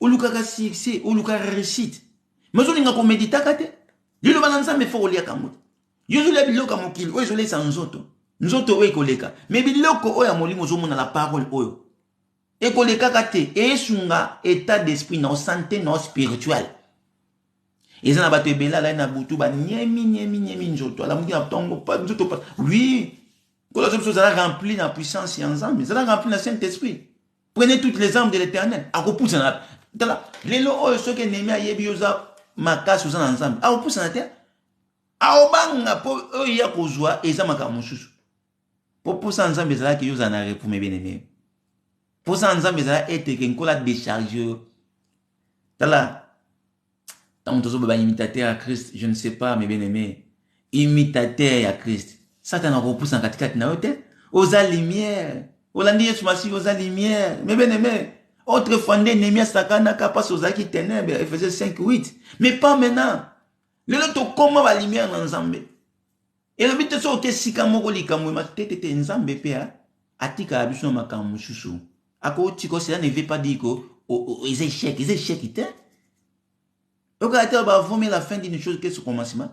Oluka ka succès, oluka réussite. Mais on linga ko méditer kate. Lilo balanza me fo lia kamoto. Yozo le biloko mokili, oyo zole sa nzoto. Nzoto oyo koleka. Mais biloko oyo molimo zo mona la parole oyo. E koleka kate, e sunga état d'esprit no santé no spirituel. Et ça n'a pas été bella là na butu ba niemi njoto la muki na tongo pas njoto pas. Oui. Quand la chose ça rempli la puissance et ensemble, ça rempli le Saint-Esprit. Prenez toutes les armes de l'Éternel. A repousse na les lo ceux qui n'aiment yebi oza makas oza ensemble. A repousse na terre. A obanga po ya kozwa et ça makamu susu. Pour pousser ensemble ça qui yoza na pour mes bien-aimés. Pour ça ensemble ça être qu'un cola décharge. Tala tant que vous imitateur à Christ, je ne sais pas, mes bien-aimés, imitateur à Christ. Satan a repoussé en 4 na hote. Osa lumière. Olandi Yesu Masi osa lumière. Mes bien-aimés, autre fondé Némia Sakana passe aux acquis ténèbres, Ephésiens 5:8. Mais pas maintenant. Le loto comment va lumière dans Nzambe. Et le but c'est que si kamoko likamu ma tete Nzambe pea atika abiso makamu susu. Ako tiko cela ne veut pas dire que les échecs étaient. Donc, il va vomir la fin d'une chose qui est ce commencement.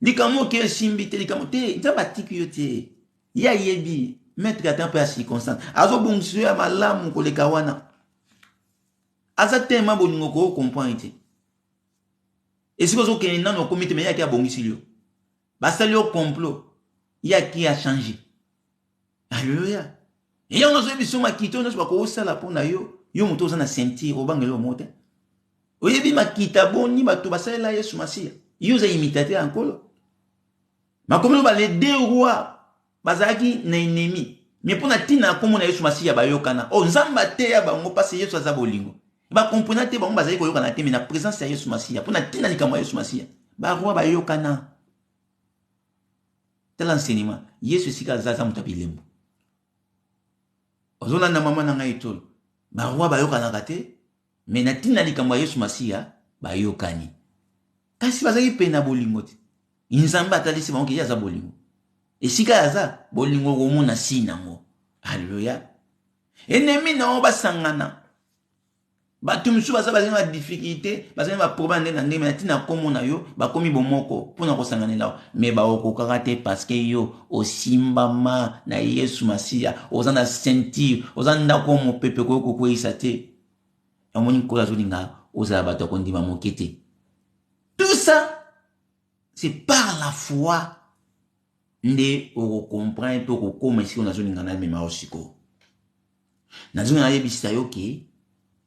Likamo qui est simbité, likamo te, il va bâtir yote. Ya yebi, mettre à temps peu à circonstance. Azo bon sur à malam ko le kawana. Aza tema boningo ko comprendre ite. Et si vous avez un an au comité, mais il y a qui a bon ici. Bah, ça lui au complot. Il y a qui a changé. Alléluia. Et il y a un autre qui a quitté, on a pas quoi ça là pour nayo. Yo moto za na sentir au bangelo mote. Oyebi makita boni bato basala Yesu Masia. Yo za imitateur encore. Ma comme ba les deux rois bazaki na ennemi. Mais pour na tina comme na Yesu Masia ba yokana. O nzamba te ya bango parce Yesu aza bolingo. Ba comprendre te bango bazaki ko yokana te mais na présence ya Yesu Masia. Pour na tina likamwa Yesu Masia. Ba roi ba yokana. Tel enseignement. Yesu sika zaza mutabilembo. Ozona na mama na ngai tolo. Ba roi ba yokana kate. Mais na tina likamwa Yesu Masia ba yokani. Kasi bazaki pena bolingo te. Inzamba atalisi bango ya za bolingo. Et sika yaza bolingo gomo na sinango. Alléluia. Ennemi na ba sangana. Batu musu baza bazana difficulté, bazana ba problème na ndema na tina komo na yo, ba komi bomoko pona ko sangana lao. Mais ba okokaka te parce que yo osimbama na Yesu Masia, ozana sentir, ozana ko mo pepe ko ko isa te. Amoni ko azulinga oza bato kondima mokete. Tout ça c'est par la foi nde o comprendre to ko koma si on azulinga na mema osiko. Na zuna yebisa yo ke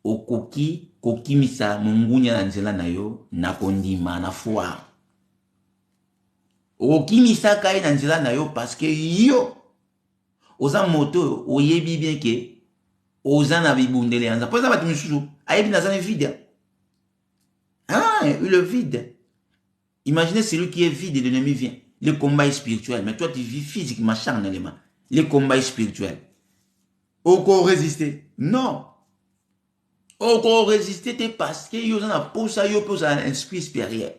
okoki kokimisa mungunya na nzela na yo na kondima na foi. Okimisa kai na nzela na yo parce que yo oza moto oyebi bien ke oza na bibundele anza. Pour ça batu misusu ayebi na zane vide. Ah, le vide. Imaginez celui qui est vide et l'ennemi vient. Le combat est spirituel, mais toi tu vis physiquement, charnellement. Le combat est spirituel. Encore résister? Non. Encore résister parce que yo na posa yo posa un esprit spirituel.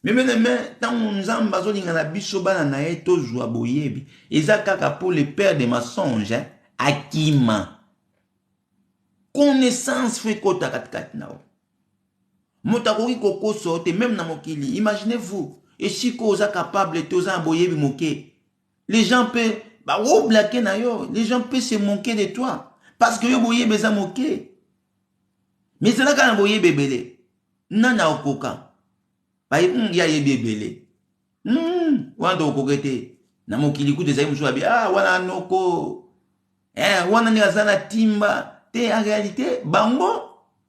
Mais maintenant, tant on zamba zo linga na biso bana na ye to joa boyebi. Eza kaka pour le père des mensonges, akima. Connaissance fait kota kat nao. Motakoki koko sorte même na mokili. Imaginez-vous, et si ko oza capable te oza boyebi moke. Les gens peuvent ba wo blaquer na yo, les gens peuvent se moquer de toi. Parce que yo boye beza moke. Mais c'est là quand boye bebele. Nana okoka. Ba ya ye bebele. Wanda okokete. Na mokili ku desayi musu abi wana noko. Wana ni azana timba. Te en réalité bango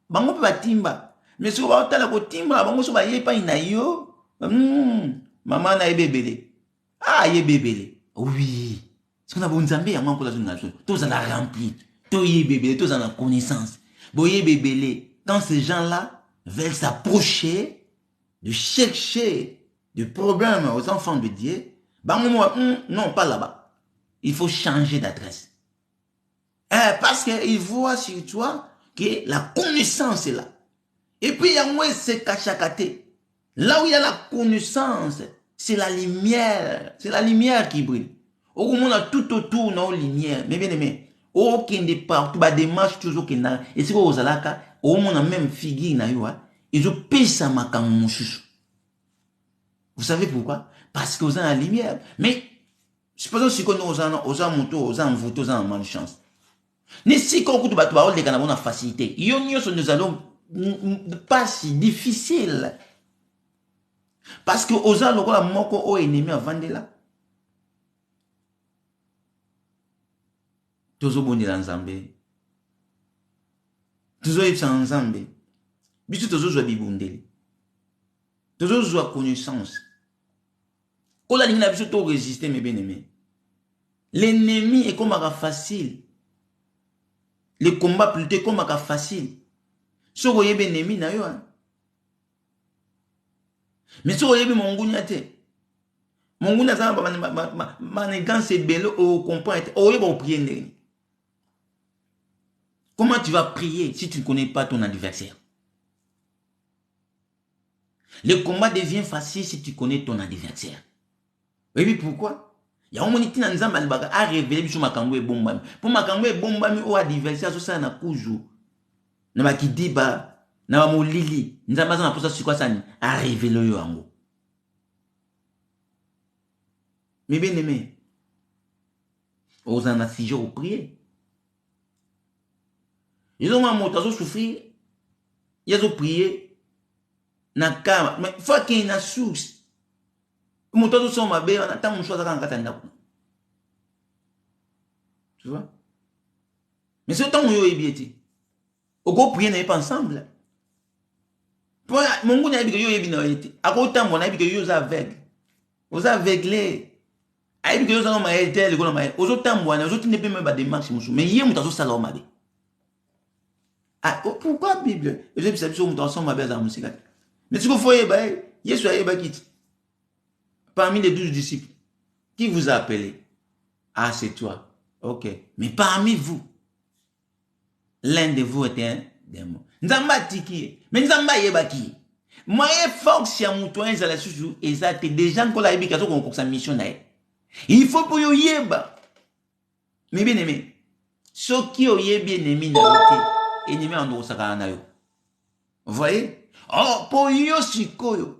pe batimba. Mais si ba otala ko timba bango so ba ye pa ina yo. Maman na ye bebele. Ye bebele. Oui. Ce qu'on a bon Nzambe ya manko la zona. Tout ça la rempli. Toye bébé, tous en la connaissance. Boye bébé, quand ces gens-là veulent s'approcher de chercher des problèmes aux enfants de Dieu, non, pas là-bas. Il faut changer d'adresse. Parce qu'ils voient sur toi que la connaissance est là. Et puis, il y a moins ce cachacate. Là où il y a la connaissance, c'est la lumière. C'est la lumière qui brille. Au moment tout autour, non, lumière. Mais bien aimé. Aucun de partout, bah démarche toujours qu'il n'a. Et c'est quoi aux alaka, au moins la même figure na yo, ils ont payé ça makamu chouchou. Vous savez pourquoi? Parce que vous avez la lumière. Mais supposons si qu'on aux moto, aux voto, aux malchance. Ne si qu'on coûte battu, les canabons a facilité. Nous allons pas si difficile. Parce que oza lokola moko o ennemi avande là. Tozo bondela nzambe. Tozo yebisa nzambe. Biso tozo zwa bibundeli. Tozo zwa connaissance. Kola lingi na biso to résister mes bien-aimés. L'ennemi est comme facile. Le combat plutôt comme facile. Si vous voyez l'ennemi na yo. Mais si vous voyez mon gouniate. Mon gouniate ça manigance c'est bello au comprendre. Oh yeba au prier. Comment tu vas prier si tu ne connais pas ton adversaire? Le combat devient facile si tu connais ton adversaire. Et puis pourquoi? Il y a un moment qui a révélé que makambo est bombami. Pour makambo est bombami au adversaire, ça na kuju. Na makidiba, na molili. Nzamba za na posa sur quoi ça a révélé yo ango. Mais bien aimé, aux en a si jours prier. Ils ont un mot à souffrir. Ils ont prié. Na kama, mais faut qu'il y ait une source. Moto so mabe on attend mon choix dans kata ndako. Tu vois? Mais ce temps yo ebieti. O go prier na pas ensemble. Pour mon goût na bi yo ebi na ete. A ko temps na bi que yo aveugle. Os aveuglé. A bi que yo za ma ete le go na ma. Os temps na os ne peut même pas démarche musu. Mais hier moto so sala o mabe. Ah pourquoi Bible? Je sais que moto so mabe za musika. Mais ce qu'il faut yeba, Yesu yeba kiti. Parmi les 12 disciples, qui vous a appelé? Ah, c'est toi. Ok. Mais parmi vous, l'un de vous était un démon. Nzamba tiki. Mais nzamba yeba ki. Moi, force ya moutouen za la susu ezate déjà qu'on la yebi kazo qu'on sa mission na. Il faut pour yo yeba. Mais bien aimé, ce qui o yebi ennemi na yote, ennemi en do saka na yo. Vous voyez? Oh, pour yo sikoyo.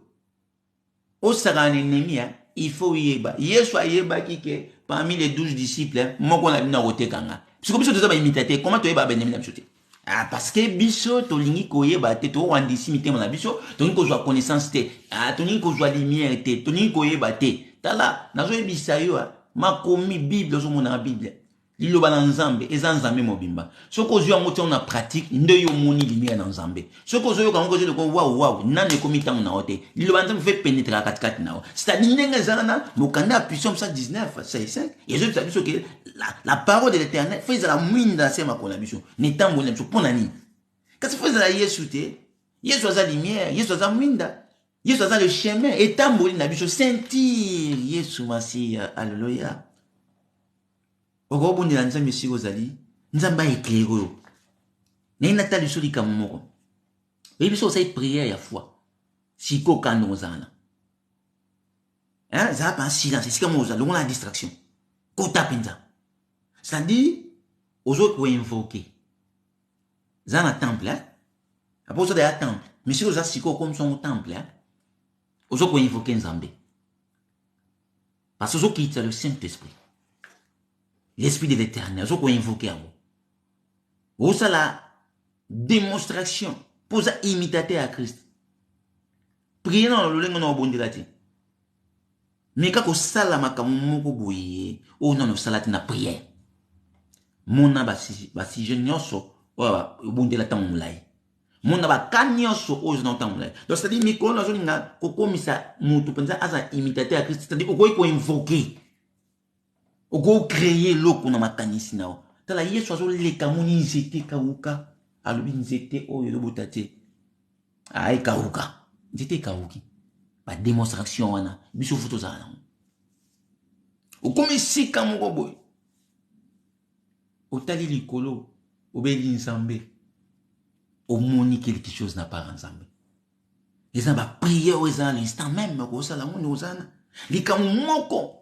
Au saran ennemi, il faut yeba. Yesu yeba qui parmi les 12 disciples, moi qu'on a mis dans rote kanga. Parce que biso toza imitateur, comment tu yeba ennemi na biso te? Ah parce que biso to lingi ko yeba te to wandisi mité mon biso, to lingi ko joa connaissance te. Ah to lingi ko joa lumière te, to lingi ko yeba te. Tala nazo yebisa yo ma komi Bible zo mona Bible. Lilo ba nzambe eza nzambe mobimba. Soko zo yango te on a pratique ndo yo moni lumière na nzambe. Soko zo yo kango je le ko waouh nane komi tango na hote. Lilo ba nzambe fait pénétrer à 4 na. C'est-à-dire ndenge zana mokanda puissance 19 5 et je sais que la parole de l'Éternel fait la mwinda c'est ma konabisho. Ni tango na biso pona nini. Kasi fait la Yesu te. Yesu za lumière, Yesu za mwinda. Yesu za le chemin et tamboli na biso sentir Yesu Masia. Alléluia. Oko bondi la nzambe si ozali nzamba éclairé yo na inatali soli kamoko et biso ça prière ya foi siko kando ozana hein ça pas silence c'est comme ozali on a distraction kota penza ça dit ozo ko invoquer zana temple hein après ça da temple mais si oza siko comme son temple hein ozo ko invoquer nzambe parce que ozo quitte le Saint-Esprit. L'Esprit de l'Éternel, ce qu'on invoque à vous. C'est la démonstration pour imiter à Christ. Priez dans le langue non bon de la terre. Mais quand on salama comme moko boye, oh non, salati na prière. Mon na si je nyoso, bon de la temps moulay. Mon na ba kanyoso, oh je n'entends moulay. Donc c'est-à-dire, mais quand on a zoninga, koko misa, moutou pensa, asa imiter à Christ, c'est-à-dire, on invoquer. Ogo créer l'eau qu'on a makanisi nao. Tala Yesu azo leka moni nzete kauka. Alobi nzete oyo lobotate. Ai kauka. Nzete kauki. Ba démonstration wana. Biso photo za na. Okomi sika moko boy. Otali likolo. Obeli nzambe. Omoni quelque chose n'a pas nzambe. Les gens ba prier aux l'instant même ko sala moni ozana. Likamu moko.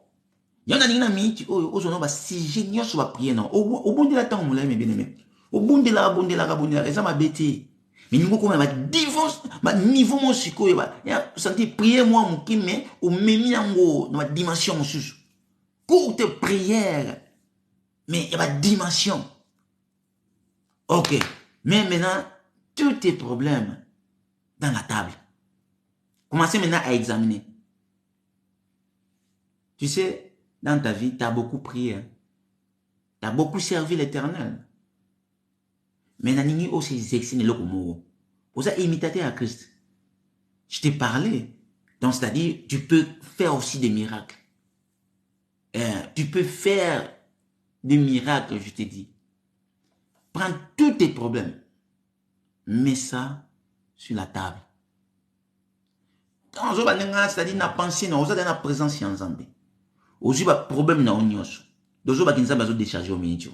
Il y en a une minute où on va si génial sur la prière non au bout de la temps on l'a bien aimé au bout de la ça m'a bêté mais nous comme ma divorce ma niveau mon psycho et bah senti prier moi mon qui mais au même yango dans ma dimension sous courte prière mais il y a ma dimension ok mais maintenant tous tes problèmes dans la table. Commencez maintenant à examiner. Tu sais, dans ta vie, tu as beaucoup prié. Tu as beaucoup servi l'Éternel. Mais tu as aussi exercé le mot. Vous avez imité à Christ. Je t'ai parlé. Donc, c'est-à-dire, tu peux faire aussi des miracles. Tu peux faire des miracles, je t'ai dit. Prends tous tes problèmes. Mets ça sur la table. Quand on a c'est-à-dire, na pensée, on a la présence ensemble. Aujourd'hui, le problème na onyos. Dozo ba kinza bazo décharger au minute.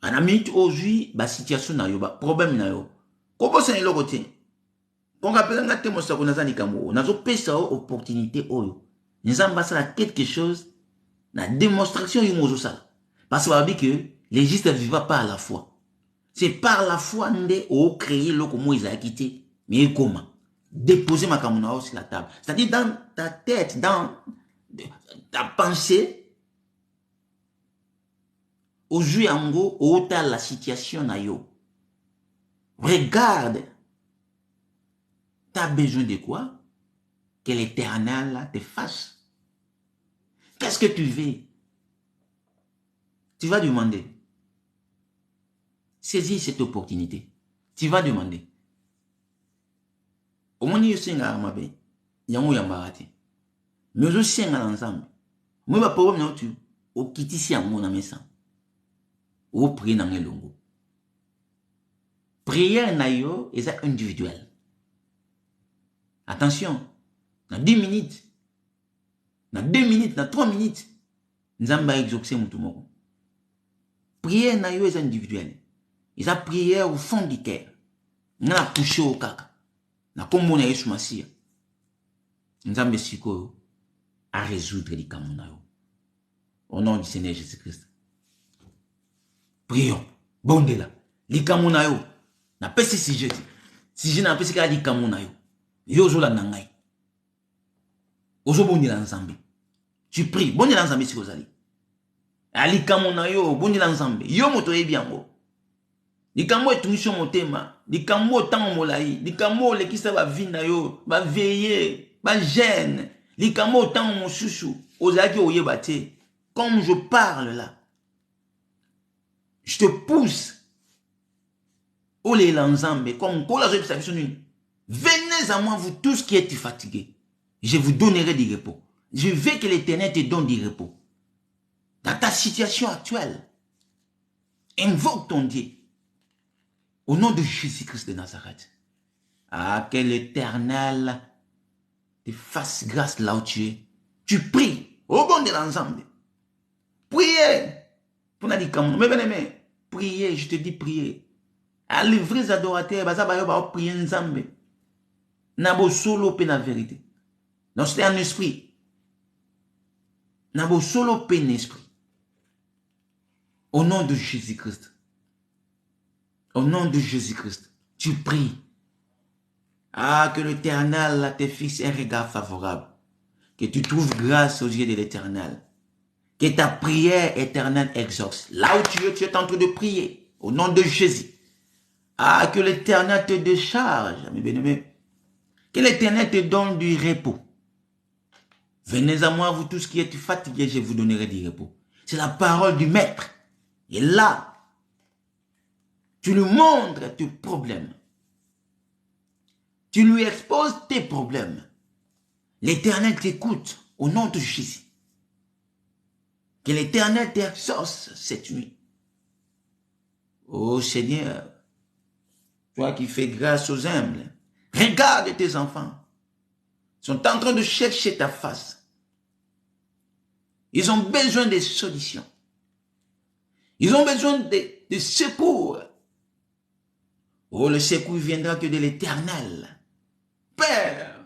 À la minute aujourd'hui, la situation na yo, le problème na yo. Comment c'est le côté? Quand on appelle un thème ça qu'on a zani kamo, nazo pesa opportunité oyo. Nzamba ça quelque chose, la démonstration yo mozo ça. Parce qu'on dit que les justes ne vivent pas à la foi. C'est par la foi que on créé le comment ils ont quitté. Mais comment? Déposer ma kamuna sur la table. C'est-à-dire dans ta tête, dans ta pensée, aujourd'hui en gros, où t'as la situation na yo. Regarde. T'as besoin de quoi? Que l'Éternel te fasse. Qu'est-ce que tu veux? Tu vas demander. Saisis cette opportunité. Tu vas demander. Au moins, il y a un peu de mais je suis ensemble. Moi, je problème tu au quitter si à mon ami ça. Ou prier dans le longo. Prière nayo est individuel. Attention, dans 10 minutes, dans 2 minutes, dans 3 minutes, nous allons exaucer mon tout. Prière nayo est individuel. Ils ont prière au fond du cœur. Nous allons toucher au caca. Nous allons Yesu Massia. Nous allons siko à résoudre les camonayo. Au nom du Seigneur Jésus-Christ. Prions. Bon de là. Les camonayo. Na pesi si je dis. Si je n'ai pas si les camonayo. Yo zo la nangai. Ozo bondi la nzambe. Tu pries. Bondi la nzambe si vous allez. Ali camonayo. Bondi la nzambe. Yo moto ebiango. Likambo etunisho motema, likambo tango molai, likambo lekisa ba vina yo, ba veiller, ba gêne, likambo tango mosusu, ozaki oyeba te. Comme je parle là, je te pousse. Olé l'ensemble, comme kola zo sa vision. Venez à moi vous tous qui êtes fatigués. Je vous donnerai du repos. Je veux que l'Éternel te donne du repos. Dans ta situation actuelle, invoque ton Dieu. Au nom de Jésus-Christ de Nazareth. Ah, que l'Éternel te fasse grâce là où tu es. Tu pries au bon de l'ensemble. Priez. Pour n'a dit comme mais bien aimé. Priez, je te dis priez. À les vrais adorateurs, bah ça va prier ensemble. Nabo solo pe la vérité. Donc c'est un esprit. Nabo solo pe un esprit. Au nom de Jésus-Christ. Au nom de Jésus-Christ, tu pries. Ah, que l'Éternel te fixe un regard favorable. Que tu trouves grâce aux yeux de l'Éternel. Que ta prière éternelle exauce. Là où tu es en train de prier. Au nom de Jésus. Ah, que l'Éternel te décharge, mes bien-aimés. Que l'Éternel te donne du repos. Venez à moi, vous tous qui êtes fatigués, je vous donnerai du repos. C'est la parole du Maître. Et là, tu lui montres tes problèmes. Tu lui exposes tes problèmes. L'Éternel t'écoute au nom de Jésus. Que l'Éternel t'exauce cette nuit. Oh Seigneur, toi qui fais grâce aux humbles, regarde tes enfants. Ils sont en train de chercher ta face. Ils ont besoin de solutions. Ils ont besoin de secours. Oh, le secours viendra que de l'Éternel. Père,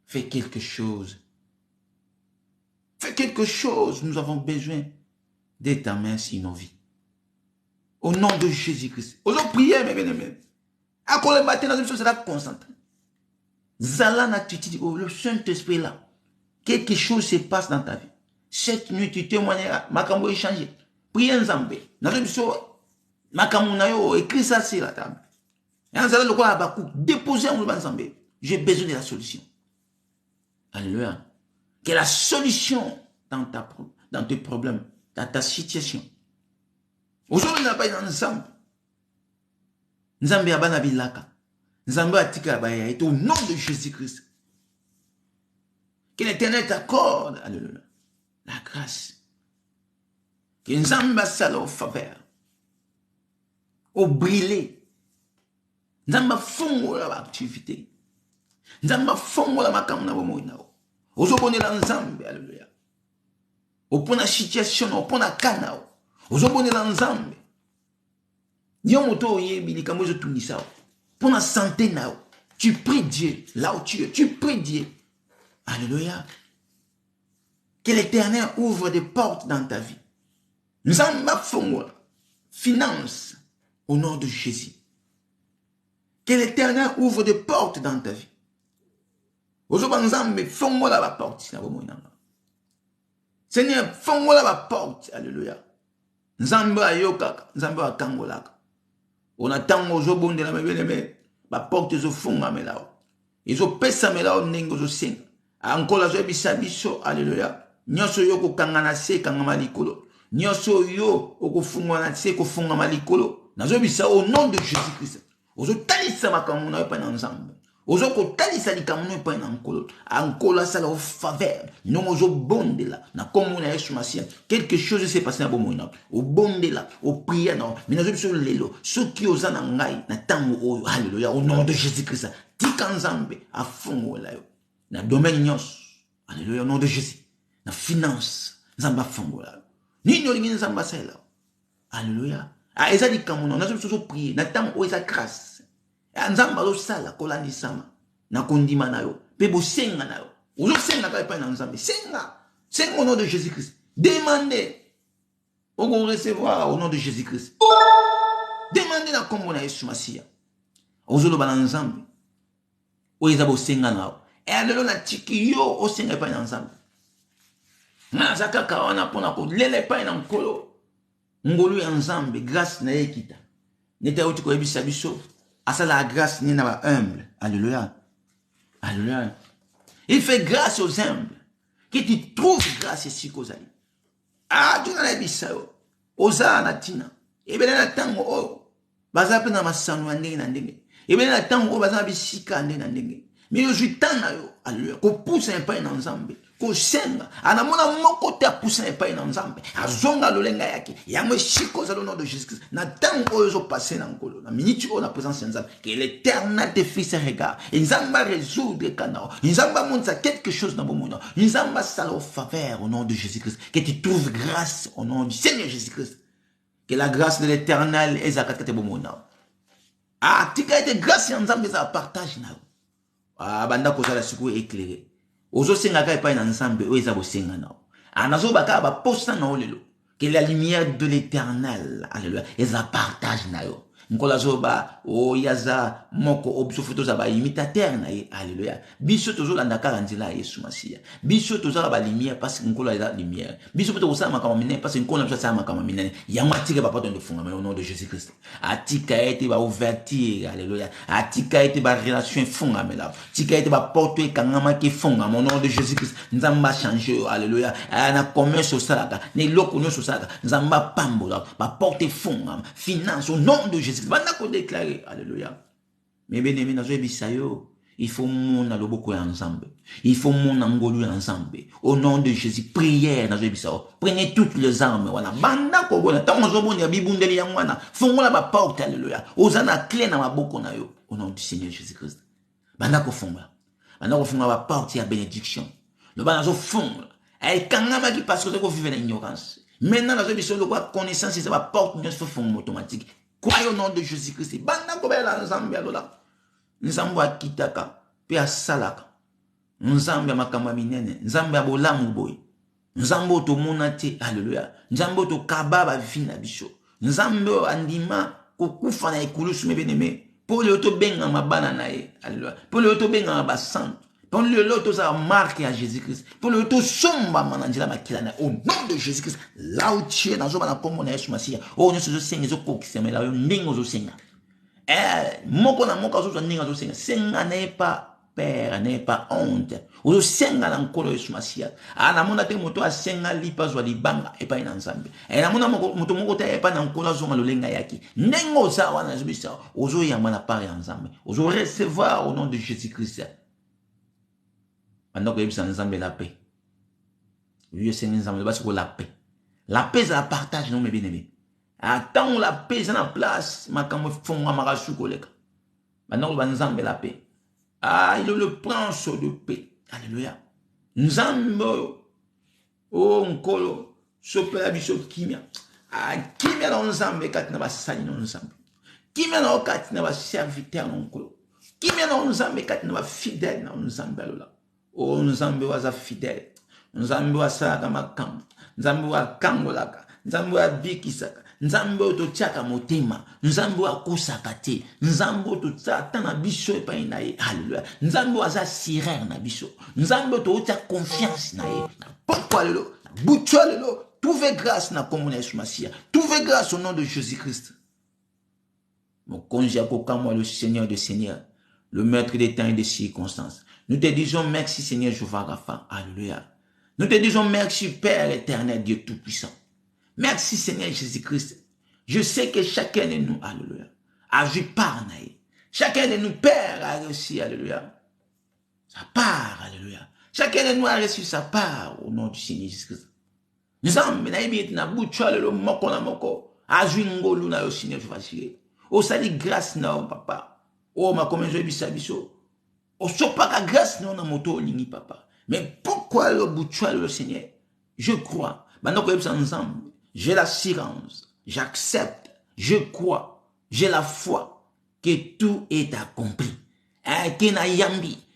fais quelque chose. Fais quelque chose. Nous avons besoin de ta main sur nos vies. Au nom de Jésus-Christ. Osons prier, mes bien-aimés. À quoi le matin, dans une chose, c'est là concentré. Zalana, tu te dis, oh, le Saint-Esprit là. Quelque chose se passe dans ta vie. Cette nuit, tu témoigneras. Ma cambo est changé. Priez ensemble. Dans une chose, Makamuna yo, écris ça sur la table. Et en allant le quoi à déposer en Nzambe. J'ai besoin de la solution. Alléluia. Quelle est la solution dans tes problèmes, dans ta situation? Aujourd'hui, on n'a pas dans Nzambe. Nzambe a banabilaka. Nzambe a tika baya. Et au nom de Jésus-Christ. Que l'Éternel t'accorde, alléluia, la grâce. Que Nzambe a ça au faveur. Au brûler. Nzambe a fongo la activité. Nzambe a fongo la makamna bo moina. Ozobone la Nzambe, alléluia. Au point la situation, au point la kana. Ozobone la Nzambe. Nyo moto yebi likambo zo tunisa. Pour la santé nao. Tu pries Dieu là où tu es. Tu pries Dieu. Alléluia. Que l'Éternel ouvre des portes dans ta vie. Nzamba fongo finance au nom de Jésus. Que l'Éternel ouvre des portes dans ta vie. Ozoba Nzambe fongo la porte. Seigneur, fongo la porte. Alléluia. Nzambe ayoka, Nzambe akangolaka. On attend aujourd'hui de la même la porte zo fonga melao. Ils ont pesa melao nengo zo sing. Encore la zo bisabiso, alléluia. Nyoso yo ko kangana se kangama likolo. Nyoso yo ko funga na se ko funga malikolo. Na zo bisa au nom de Jésus-Christ. Ozo talisa makamuna pa na Nzambe. Ozo ko talisa likamuna pa na nkolo. Ankola sala au faveur. Non ozo bonde la na komuna Yesu Masia. Quelque chose s'est passé na bomona. Au bonde la, au prier non. Mais na zo biso lelo. Ceux qui osana ngai na tango o alléluia au nom de Jésus-Christ. Tika Nzambe a fongo la yo. Na domaine nyos. Alléluia au nom de Jésus. Na finance. Nzamba fongo la. Ni no lingi Nzamba sala. Alléluia. Ah eza likamuna na zo biso prier na tango o eza grâce. Nzamba lo sala kolandi sama na kondima na yo pe bo senga na yo ozo senga ka pa na Nzambe senga au nom de Jésus-Christ. Demandez on va recevoir au nom de Jésus-Christ. Demandez na kombo na Yesu Masia ozo lo bana Nzambe o eza bo senga na yo e alelo na tiki yo o senga pa na Nzambe na zakaka wana pona ko lele pa na nkolo ngolu ya Nzambe grâce na ekita neta uti ko ebisa biso. Asa la grâce n'est pas humble. Alléluia. Alléluia. Il fait grâce aux humbles. Que tu trouves grâce ici qu'aux alliés. Ah, tu n'as pas dit ça. Osa natina. Et bien là, tango oh. Baza pe na masano ndenge na ndenge. Et bien là, tango baza bisika ndenge na ndenge. Mais je suis tant na yo. Alléluia. Ko pousse un peu dans Nzambe. Ko senga. Anamona moko te pousse un peu dans Nzambe. Azonga lolenga yake. Yamwe shiko za le nom de Jésus-Christ. Na tango ozo passer na nkolo. Na minute o na présence de Nzambe. Que l'Éternel te fixe regard. Nzamba résoudre kanao. Nzamba montre quelque chose dans mon nom. Nzamba sala au faveur au nom de Jésus-Christ. Que tu trouves grâce au nom du Seigneur Jésus-Christ. Que la grâce de l'Éternel est à kate bon nom. Ah, tika ete grâce Nzambe za partage na. Ah, banda ko sala siku éclairé. Ozo senga ka epai na Nzambe o eza bo senga na. Anazo baka ba posta na olelo. Que la lumière de l'Éternel, alléluia, eza partage na yo. Nkola zoba o yaza moko obso foto za ba imitateur na ye, alléluia. Biso tozo landa kala nzela Yesu Masia. Biso tozo ba lumière parce que nkola eza lumière. Biso poto osama makama minene parce que nkola biso sama makama minene. Yango atika ba pardon de funga au nom de Jésus-Christ. Atika ete ba ouverture, alléluia. Atika ete ba relation funga mela. Tika ete ba porte kangama ki funga au nom de Jésus-Christ. Nzamba changer, alléluia. Na commerce salaka, ne loko no salaka. Nzamba pambola, ba porte funga, finance au nom de Jésus. Banda ko déclarer, alléluia. Mais bien aimé, il faut mon aloboko ya Nzambe. Il faut mon angolu ya Nzambe. Au nom de Jésus, prière na bisao. Prenez toutes les armes, wana. Banda ko bona, tango zobo ya bibundeli ya wana. Fongola ba porte, alléluia. Ozana clé na maboko na yo. Au nom du Seigneur Jésus-Christ. Banda ko fonga. Banda ko fonga ba porte ya bénédiction. Le banda zo fonga. Ay kangama ki parce que ko vivre na ignorance. Maintenant na zo bisao lo kwa connaissance, c'est ba porte ne se fonga automatique. Croyez au nom de Jésus-Christ. Banda ko bela Nzambe alola. Nzambe akitaka pe asalaka. Nzambe makamba minene, Nzambe abolamu boy. Nzambe to monate, alléluia. Nzambe to kababa vina biso. Nzambe andima ko kufa na ekulusu me beneme. Pour le to benga mabana na ye, alléluia. Pour le to benga ba sant. Pour le lot, ça a marqué à Jésus-Christ. Pour le lot, somba manandila makilana. Au nom de Jésus-Christ, là où tu es, dans la pomme, on est sur ma scie. Oh, nous sommes seigneurs, nous sommes seigneurs, là où nous sommes seigneurs. Moko na moko zo ninga zo senga. Senga n'est pas père, n'est pas honte. Ozo senga na nkolo Yesu Masia. Ana mona te moto a senga lipa zo libanga epa ina nzambe. Na mona moto moko te epa na nkolo zo malolenga yaki. Nengo za wana zibisa. Ozo yamba na part ya nzambe. Ozo recevoir au nom de Jésus-Christ. Pendant que yebisa nzambe la paix. Lui senga nzambe basi ko la paix. La paix ça la partage non mes bien-aimés. Attends la paix c'est en place. Makambo fonga marasu koleka. Maintenant on nzambe la paix. Ah, il est le prince de paix. Alléluia. Nzambe oh nkolo sopela biso kimia. Ah, kimia na nzambe katina basali na nzambe. Kimia na katina ba serviteur na nkolo. Kimia na nzambe katina ba fidèle na nzambe alola. Oh nzambe waza fidèle. Nzambe wasaka makambo. Nzambe wa kangolaka. Nzambe wa bikisaka. Nzambe ototiaka motema. Nzambe akosaka te. Nzambe ototata na biso epai na ye. Alléluia. Nzambe waza sirère na biso. Nzambe ototia confiance na ye. Pourquoi lelo? Butwa lelo. Trouvez grâce na komona Yesu Masia. Trouvez grâce au nom de Jésus-Christ. Mon congé moi le Seigneur des Seigneurs, le maître des temps et des circonstances. Nous te disons merci Seigneur Jéhovah Rapha. Alléluia. Nous te disons merci Père éternel, Dieu Tout-Puissant. Merci Seigneur Jésus-Christ. Je sais que chacun de nous, alléluia, a vu par naïe. Chacun de nous, Père, a reçu, alléluia, sa part, alléluia. Chacun de nous a reçu sa part au nom du Seigneur Jésus-Christ. Nous sommes, na boucha le moko na moko, a vu ngolu na yo Seigneur Jésus-Christ. O sali grâce na o papa. O ma comme je bisa biso. O sopa ka grâce na moto lingi papa. Mais pourquoi le boucha le Seigneur? Je crois. Maintenant que nous sommes ensemble. J'ai l'assurance, j'accepte, je crois, j'ai la foi que tout est accompli.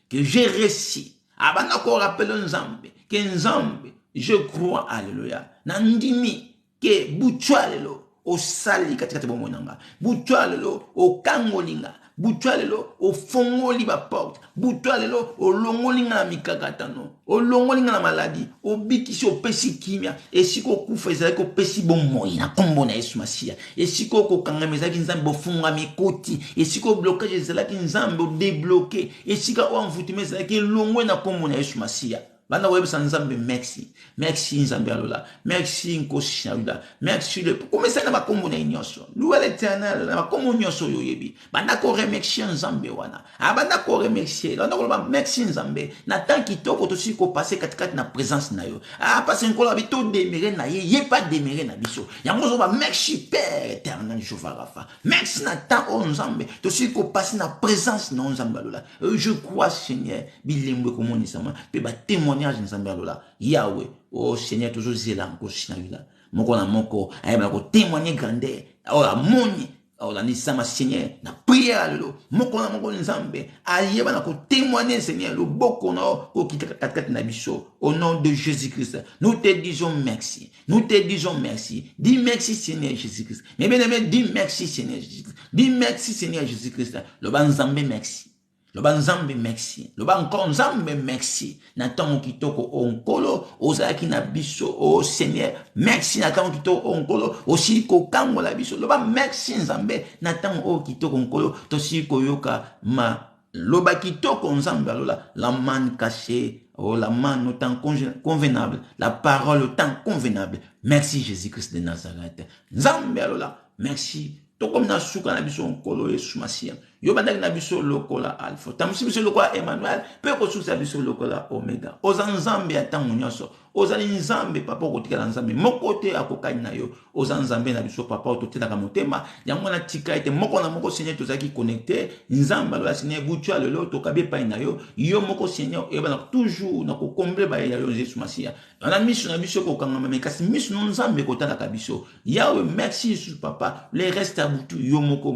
Que j'ai réussi. Avant qu'on rappelle Nzambe, que Nzambe, je crois, alléluia. Nandimi, que Boutualelo, au sali katikati bomonanga. Boutualelo, au kangolinga. Boutualelo, au fongoli ba porte. Boutualelo, au longolinga na mikakatano. Au longolinga na maladie. Au bikisi au pesi kimia. Et si ko kufa ezali ko pesi bomoi na kombo na Yesu Masia. Et si ko kangama ezali nzambe bofunga mikoti. Et si ko blocage ezali nzambe o débloquer. Et si ka o envoûtement ezali longwe na kombo na Yesu Masia. Bana webisa nzambe merci. Merci nzambe alola. Merci nkosi na merci le. Comment ça na makombo na nyonso. Loué l'Éternel na makombo nyonso yoyebi. Bana ko remercier nzambe wana. Bana ko remercier. Bana ko merci nzambe. Na tant kitoko to si ko passer katikati na présence na yo. Passer nkola bito demeurer na ye pas demeurer na biso. Yango zo ba merci Père éternel Jéhovah Rapha. Merci na tant o nzambe. To si ko passer na présence na nzambe alola. Je crois Seigneur bilembe komoni sama. Pe ba témoin nzambe alola Yahweh oh Seigneur toujours zela encore sinawila moko na moko ayeba ko témoigner grandeur oh amoni oh la nisama Seigneur na prière lelo moko na moko nzambe ayeba na ko témoigner Seigneur le boko na ko kitakatakati na biso au nom de Jésus-Christ. Nous te disons merci. Nous te disons merci. Dis merci Seigneur Jésus-Christ. Mais bien aimé, dis merci Seigneur Jésus-Christ. Dis merci Seigneur Jésus-Christ. Le banzambe merci. Le banzambe merci. Le banzambe merci. Nathan kitoko onkolo ozaki na biso o Seigneur. Merci Nathan kitoko onkolo aussi ko kango la biso. Le ban merci nzambe Nathan o kitoko onkolo tosi ko yoka ma loba kitoko nzambe alola la manne cachée. Oh la manne au temps convenable. La parole au temps convenable. Merci Jésus-Christ de Nazareth. Nzambe alola. Merci. To comme na suka na biso nkolo Yesu Masia. Yo bandaki na biso lokola alpha. Tamusi biso lokola Emmanuel. Pe ko susa biso lokola omega. Ozanzambe atango nyonso. Ozali nzambe papa kotikala nzambe. Mokote akokani na yo. Ozanzambe na biso papa ototelaka motema. Yango na tika ete moko na moko Seigneur tozaki connecté. Nzambe lo Seigneur butua lelo tokabe pa na yo. Yo moko Seigneur e bana toujours na ko combler ba ya yo Yesu Masia. On a mis na biso ko kangama me kasi mis no nzambe kotala ka biso. Yahweh merci Jésus papa. Les restes à butu yo moko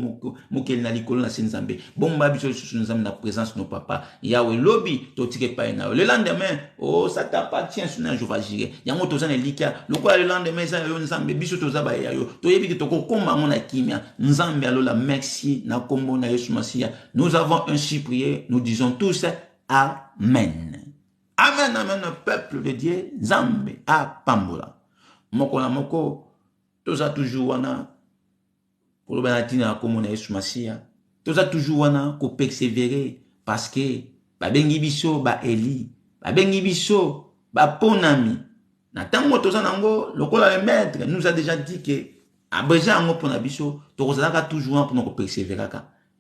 mokel na likolo na nzambe. Bomba biso Jésus nzambe na présence no papa. Yahweh lobi totike pa na yo. Le lendemain oh ça t'appartient sur un jour vagire. Yango tozana likia lokola le lendemain ça yo nzambe biso tozaba ya yo. Toyebi ki toko komba mona kimia. Nzambe alola merci na kombo na Yesu Masia. Nous avons ainsi prié, nous disons tous Amen. Amen. Amen, amen, peuple de Dieu, Nzambe a pambola. Moko na moko, toza toujours wana, pour le banatina comme on a Yesu Masia, toza toujours wana, ko persévérer, parce que, ba bengi biso, ba Eli, ba bengi biso, ba Ponami. Na tango toza nango, lokola le maître nous a déjà dit que, a besoin ngo pona biso, toza toujours pour nous persévérer.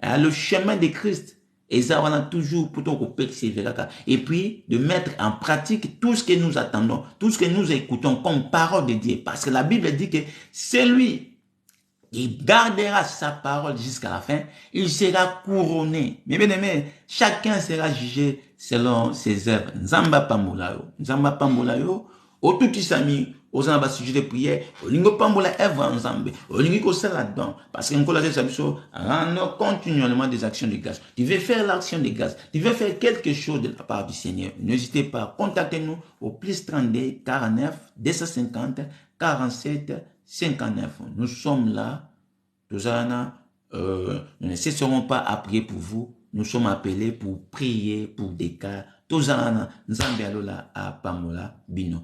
Le chemin de Christ, et ça, on a toujours pour persévérer. Et puis, de mettre en pratique tout ce que nous attendons, tout ce que nous écoutons comme parole de Dieu. Parce que la Bible dit que c'est lui qui gardera sa parole jusqu'à la fin. Il sera couronné. Mais bien aimé, chacun sera jugé selon ses œuvres. Nzamba pambolayo. Nzamba pambolayo. Au tout isami. Aux en sujet de prière, au lingo pambola œuvre ensemble, au lingo ça là-dedans, parce qu'on colle ça rendre continuellement des actions de grâce. Tu veux faire l'action de grâce, tu veux faire quelque chose de la part du Seigneur. N'hésitez pas, contactez-nous au plus 32 49 250 47 59. Nous sommes là, nous ne cesserons pas à prier pour vous. Nous sommes appelés pour prier pour des cas. Tous en Nzambe alola a pamola bino.